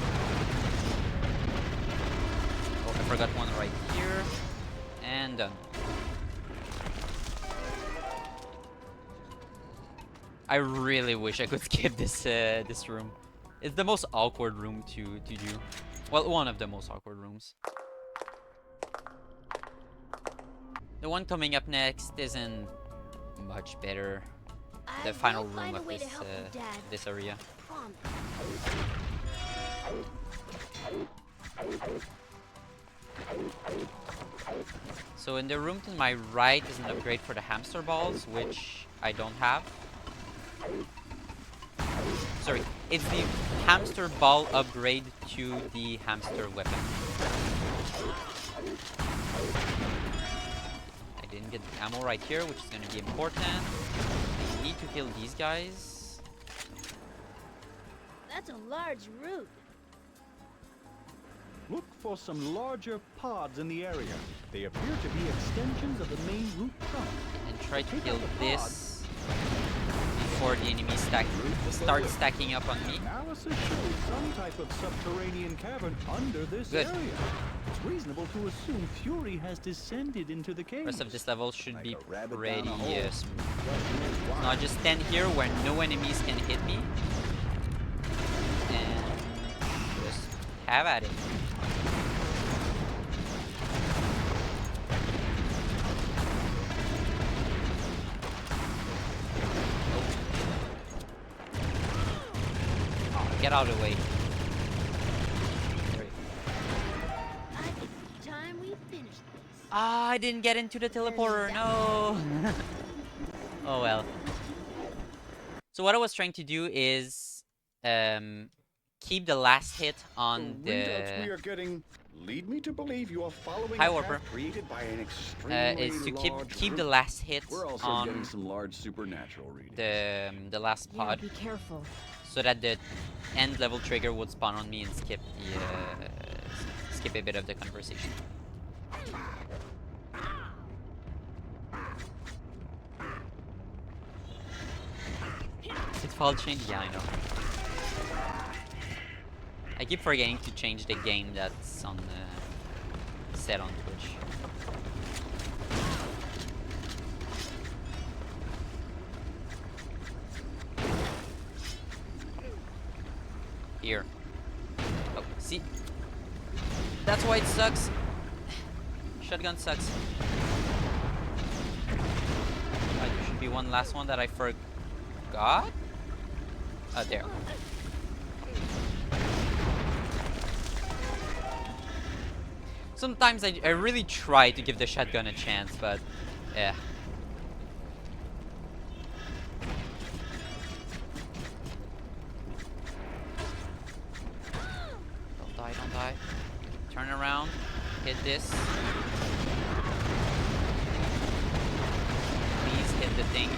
Oh, I forgot one right here. And done. I really wish I could skip this this room. It's the most awkward room to do. Well, one of the most awkward rooms. The one coming up next isn't much better. The final room of this area. So in the room to my right is an upgrade for the hamster balls, which I don't have. Sorry, it's the hamster ball upgrade to the hamster weapon. I didn't get the ammo right here, which is going to be important. I need to kill these guys. That's a large root. Look for some larger pods in the area. They appear to be extensions of the main root trunk. And try to kill this before the enemies start stacking up on me. Analysis shows some type of subterranean cavern under this area. It's reasonable to assume Fury has descended into the cave. Rest of this level should be pretty smooth. Now I just stand here where no enemies can hit me. And just have at it. Get out of the way. There you go. I think it's time we finish this. Ah, I didn't get into the teleporter. No. Oh well. So what I was trying to do is keep the last hit on The readouts we the are getting lead me to believe you are following Hi, a Warper. path created by an extremely is to large keep the group. last hit We're also on getting some large supernatural readings. the last Yeah, pod, be careful. so that the end level trigger would spawn on me and skip the skip a bit of the conversation. Default change? Yeah, I know. I keep forgetting to change the game that's on set on Twitch. Here. Oh, see? That's why it sucks. Shotgun sucks. Right, there should be one last one that I forgot. There. Sometimes I really try to give the shotgun a chance, but yeah. Don't die, don't die. Turn around, hit this. Please hit the thing.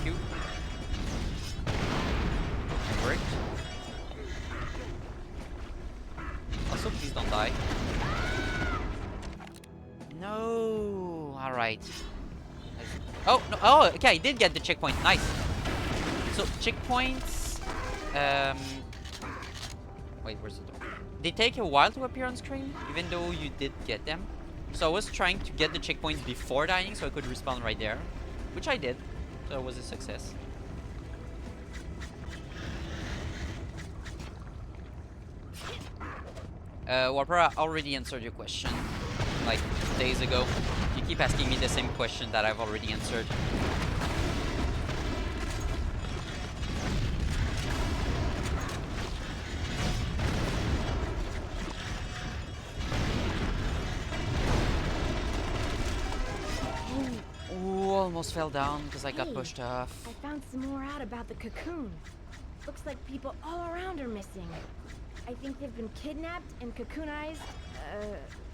Cute. It worked. Also, please don't die. No. All right. Oh no. Oh, okay. I did get the checkpoint. Nice. So checkpoints. Wait, where's the door? They take a while to appear on screen, even though you did get them. So I was trying to get the checkpoints before dying, so I could respawn right there, which I did. So it was a success. Warper, I already answered your question, like days ago. You keep asking me the same question that I've already answered. Ooh, almost fell down because I got pushed off. I found some more out about the cocoon. Looks like people all around are missing. I think they've been kidnapped and cocoonized,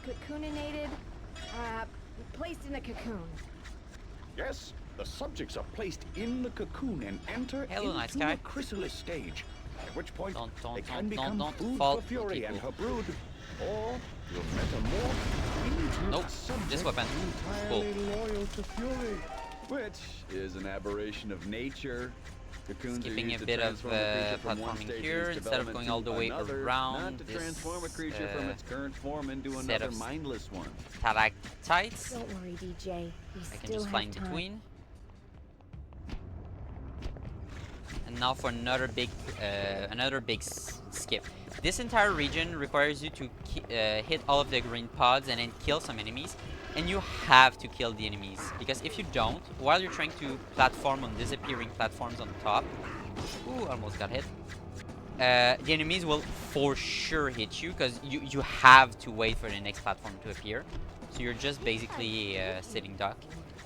cocooninated, placed in a cocoon. Yes, the subjects are placed in the cocoon and enter Hello, nice into guy. a chrysalis stage, at which point Don't they can become don't food fall. for Fury Okay, and cool. her brood, or you'll metamorph into Nope, a subject this weapon. Cool. entirely loyal to Fury. Which is an aberration of nature. Cocoons are Skipping used a to bit of transform a creature from one platforming stage of here its instead of development going all to the way another, around not to transform a this, creature from its current form into set another of mindless one. stalactites. Don't worry, DJ. We I can still just fly in have time. between. And now for another big skip. This entire region requires you to hit all of the green pods and then kill some enemies. And you have to kill the enemies, because if you don't, while you're trying to platform on disappearing platforms on top, ooh, almost got hit. The enemies will for sure hit you, because you have to wait for the next platform to appear. So you're just basically sitting duck.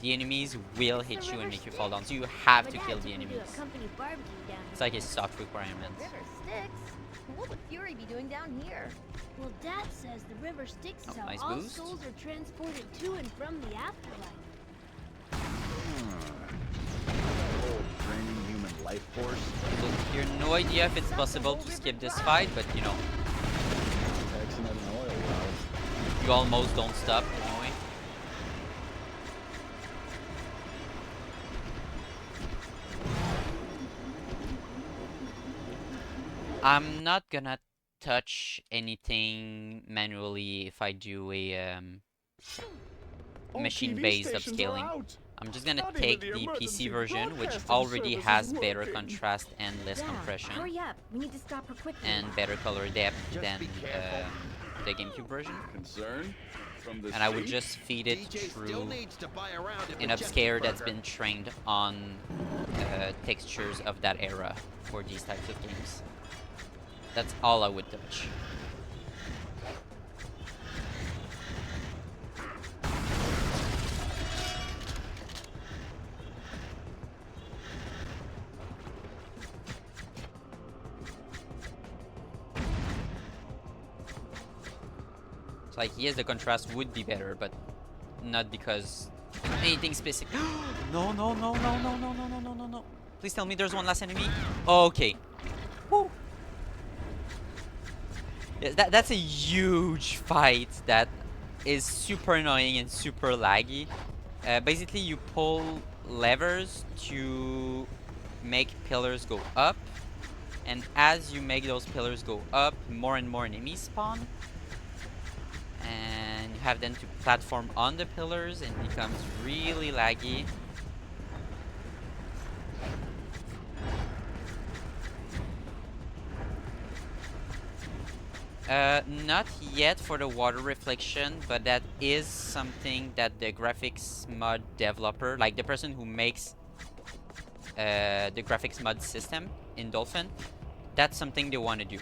The enemies will hit you and make you fall down, so you have to kill the enemies. It's like a soft requirement. River Styx? What would Fury be doing down here? Well, Dad says the river Styx is Oh, how nice all boost. souls are transported to and from the afterlife. Old draining human life force. So you're no idea if it's possible to skip this fight, but you know, Accident in oil well. you almost don't stop anyway. I'm not gonna touch anything manually if I do a All machine-based TV stations are upscaling. out. I'm just gonna Not even take the the PC emergency version, which broadcasting already service has is better working. contrast and less compression Hurry up. We need to stop her quickly. and better color depth Just than be careful. the GameCube version. Concern from the And I would street? just feed it DJ still through needs to buy a round of an the upscale that's Burger. been trained on textures of that era for these types of games. That's all I would touch. It's like, yes, the contrast would be better, but not because anything specific. No, no, no, no, no, no, no, no, no, no, no. Please tell me there's one last enemy. Okay. Woo. Yeah, that's a huge fight that is super annoying and super laggy. Basically, you pull levers to make pillars go up. And as you make those pillars go up, more and more enemies spawn. And you have then to platform on the pillars, and it becomes really laggy. Not yet for the water reflection, but that is something that the graphics mod developer, like the person who makes the graphics mod system in Dolphin, that's something they want to do.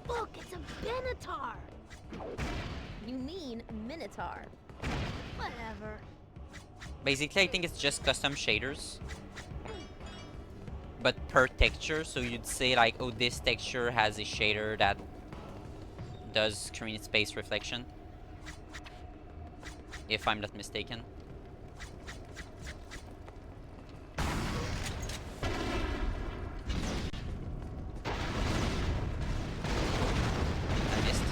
Look, it's a Benatar. You mean Minotaur. Whatever. Basically, I think it's just custom shaders, but per texture. So you'd say like, oh, this texture has a shader that does screen space reflection, if I'm not mistaken. I missed.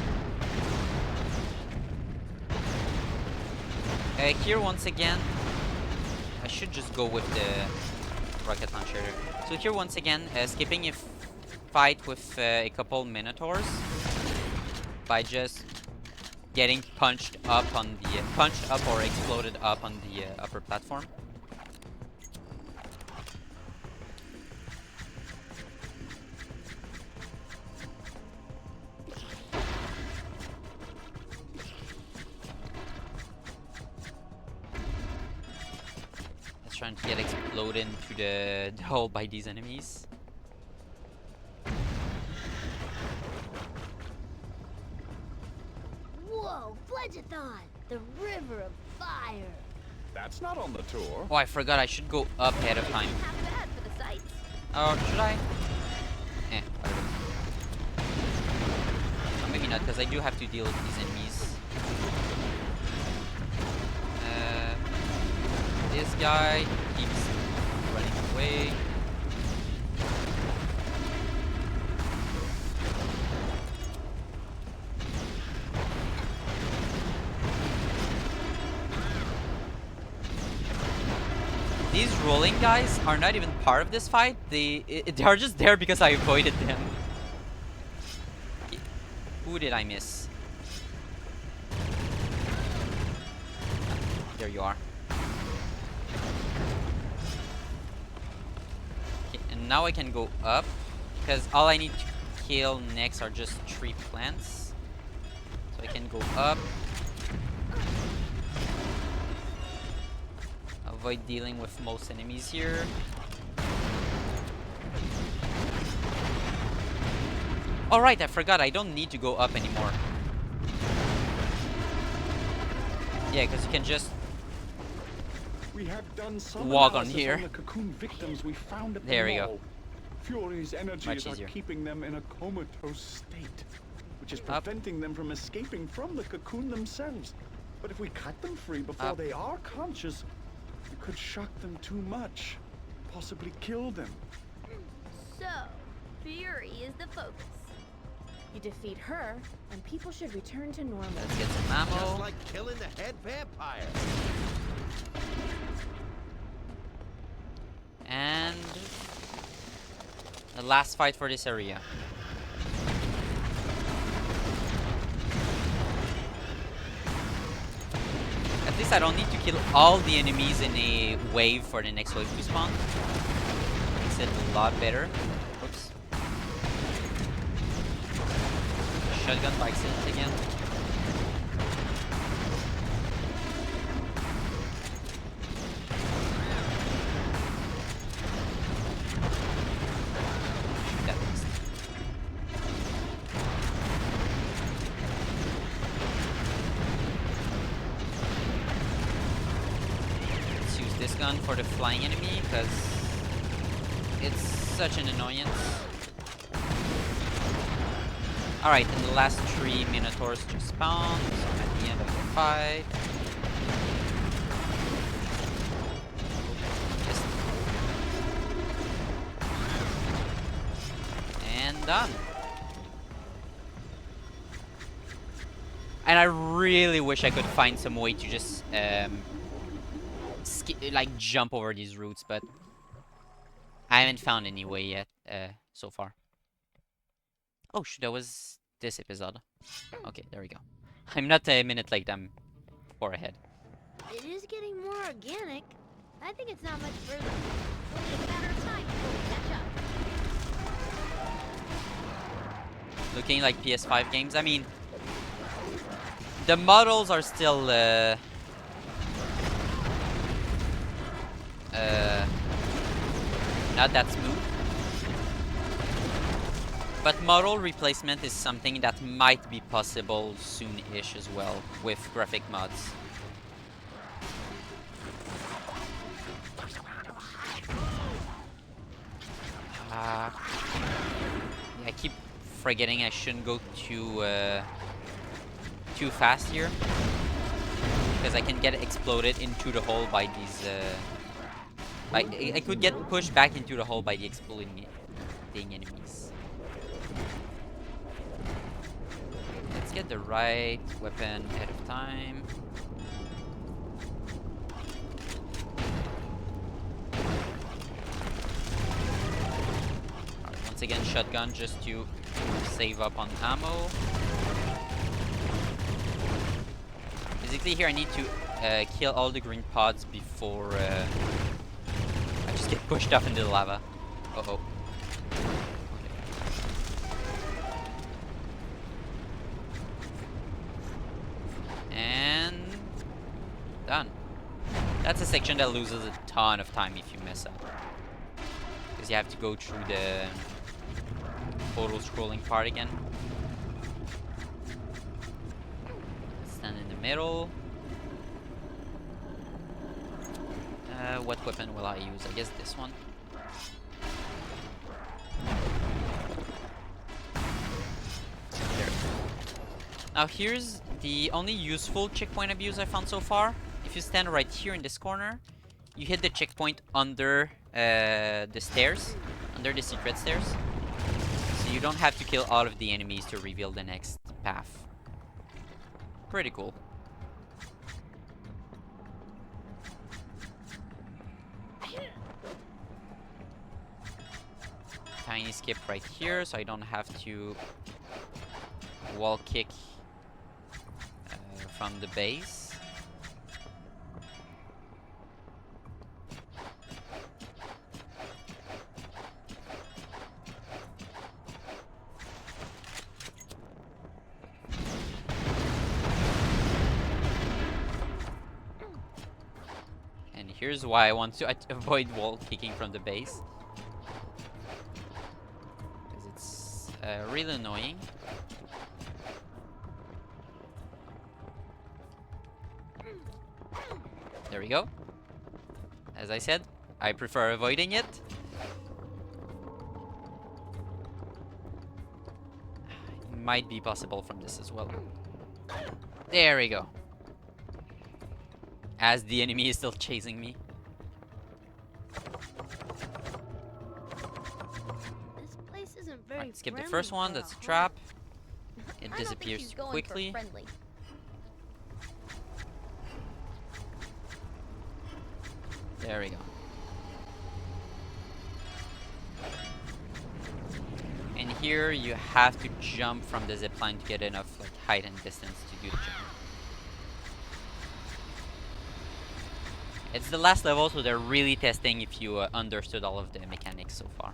Here once again, I should just go with the rocket launcher. So here once again, skipping a fight with a couple Minotaurs by just getting punched up on the punched up or exploded up on the upper platform. It's trying to get exploded into the hole by these enemies. Whoa, Fledgathon, the river of fire. That's not on the tour. Oh, I forgot I should go up ahead of time. Half bad for the sights. Oh, should I? Whatever. Oh, maybe not, because I do have to deal with these enemies. This guy keeps running away. These rolling guys are not even part of this fight. They are just there because I avoided them. Okay. Who did I miss? There you are. Okay, and now I can go up because all I need to kill next are just 3 plants. So I can go up. Avoid dealing with most enemies here. Alright, I forgot I don't need to go up anymore. Yeah, because you can just We have done some walk on analysis here. on the cocoon victims we found at There the we go. mall. Fury's energies Much are easier. keeping them in a comatose state, which is Up. preventing them from escaping from the cocoon themselves. But if we cut them free before Up. they are conscious, we could shock them too much, possibly kill them. So, Fury is the focus. You defeat her, and people should return to normal. Let's get some ammo. Just like killing the head vampire. And the last fight for this area. At least I don't need to kill all the enemies in a wave for the next wave to spawn. Makes it a lot better. Oops. shotgun by accident again. That missed. Let's use this gun for the flying enemy because it's such an annoyance. Alright, and the last 3 Minotaurs just spawned, so I'm at the end of the fight. And done. And I really wish I could find some way to just like jump over these routes, but I haven't found any way yet so far. Oh shoot, that was this episode. Okay, there we go. I'm not a minute late, I'm 4 ahead. It is getting more organic. I think it's not much further. Only a matter of time before we catch up. Looking like PS5 games. I mean, the models are still not that smooth. But model replacement is something that might be possible soon-ish as well with graphic mods. Yeah, I keep forgetting I shouldn't go too fast here, because I can get exploded into the hole by these. Like I could get pushed back into the hole by the exploding enemies. Let's get the right weapon ahead of time. Alright, once again, shotgun just to save up on ammo. Basically here I need to kill all the green pods before I just get pushed up into the lava. Uh-oh. And done. That's a section that loses a ton of time if you mess up, because you have to go through the photo scrolling part again. Stand in the middle. What weapon will I use? I guess this one. There. Now here's the only useful checkpoint abuse I found so far. If you stand right here in this corner, you hit the checkpoint under the stairs, under the secret stairs. So you don't have to kill all of the enemies to reveal the next path. Pretty cool. Tiny skip right here, so I don't have to wall kick from the base. And here's why I want to avoid wall kicking from the base. Really annoying. There we go. As I said, I prefer avoiding it. It might be possible from this as well. There we go. As the enemy is still chasing me. Right, skip the first one, that's a trap. It disappears quickly. There we go. And here you have to jump from the zipline to get enough like height and distance to do the jump. It's the last level, so they're really testing if you understood all of the mechanics so far.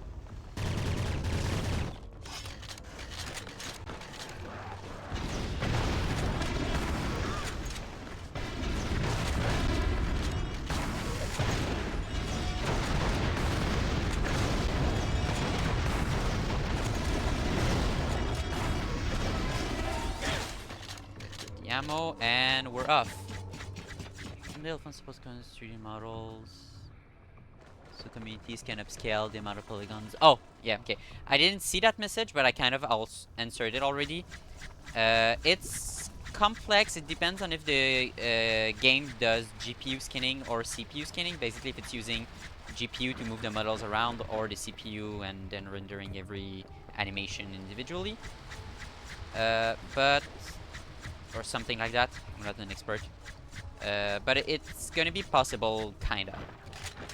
the ammo, and we're off. The elephant's supposed to use 3D models. So communities can upscale the amount of polygons. Oh, yeah, okay. I didn't see that message, but I kind of also answered it already. It's complex. It depends on if the game does GPU skinning or CPU skinning. Basically, if it's using GPU to move the models around, or the CPU and then rendering every animation individually. But or something like that. I'm not an expert. But it's gonna be possible, kinda.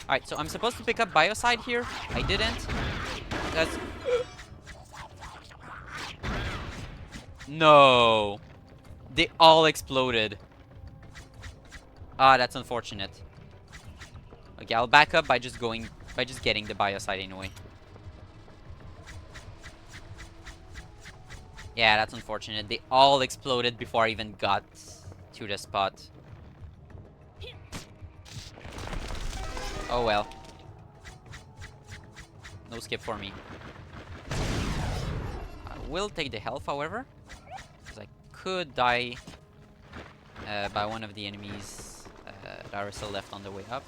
Alright, so I'm supposed to pick up Biocide here. I didn't. That's... No! They all exploded. Ah, that's unfortunate. Okay, I'll back up by just getting the Biocide anyway. Yeah, that's unfortunate. They all exploded before I even got to the spot. Oh well. No skip for me. I will take the health, however, because I could die by one of the enemies that are still left on the way up.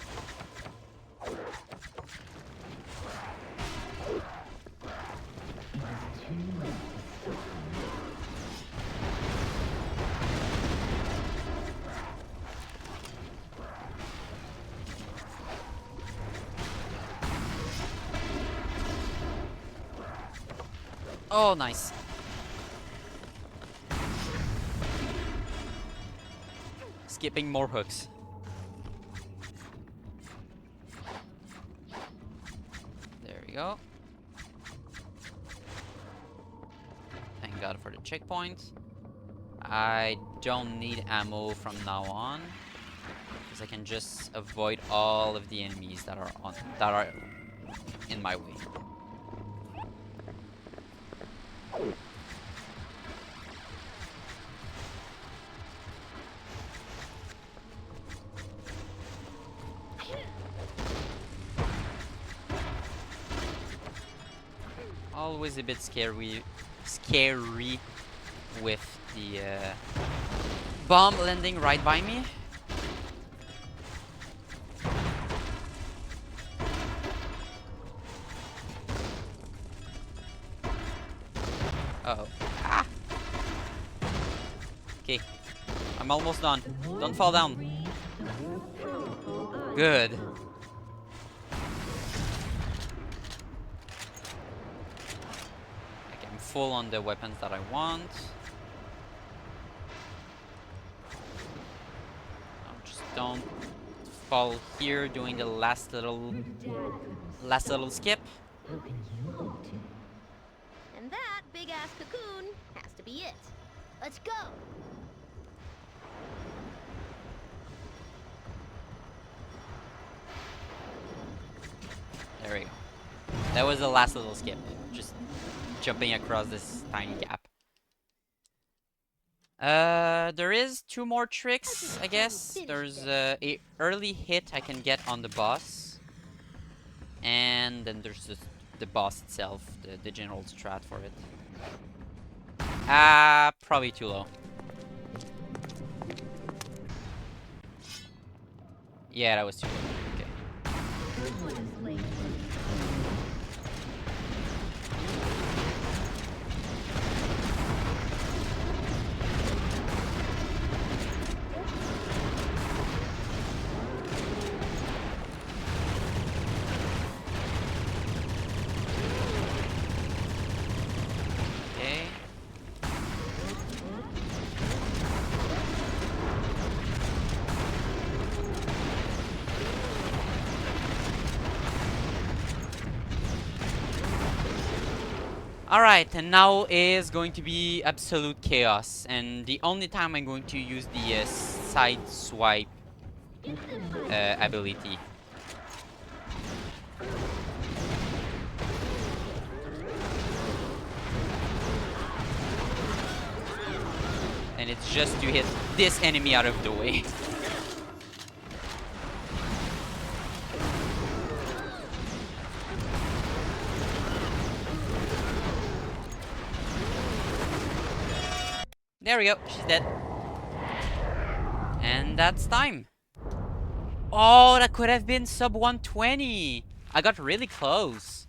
Oh, nice. Skipping more hooks. There we go. Thank God for the checkpoint. I don't need ammo from now on, because I can just avoid all of the enemies that are in my way. Always a bit scary with the bomb landing right by me. Uh-oh. Ah! Okay. I'm almost done. Don't fall down. Good. Okay, I'm full on the weapons that I want. Just don't fall here doing the last little skip. And that big-ass cocoon has to be it. Let's go! There we go. That was the last little skip. Just jumping across this tiny gap. There is 2 more tricks, I guess. There's a early hit I can get on the boss. And then there's just the boss itself, the general strat for it. Probably too low. Yeah, that was too low. Okay. Alright, and now is going to be absolute chaos, and the only time I'm going to use the side swipe ability. And it's just to hit this enemy out of the way. There we go, she's dead. And that's time. Oh, that could have been sub 120. I got really close.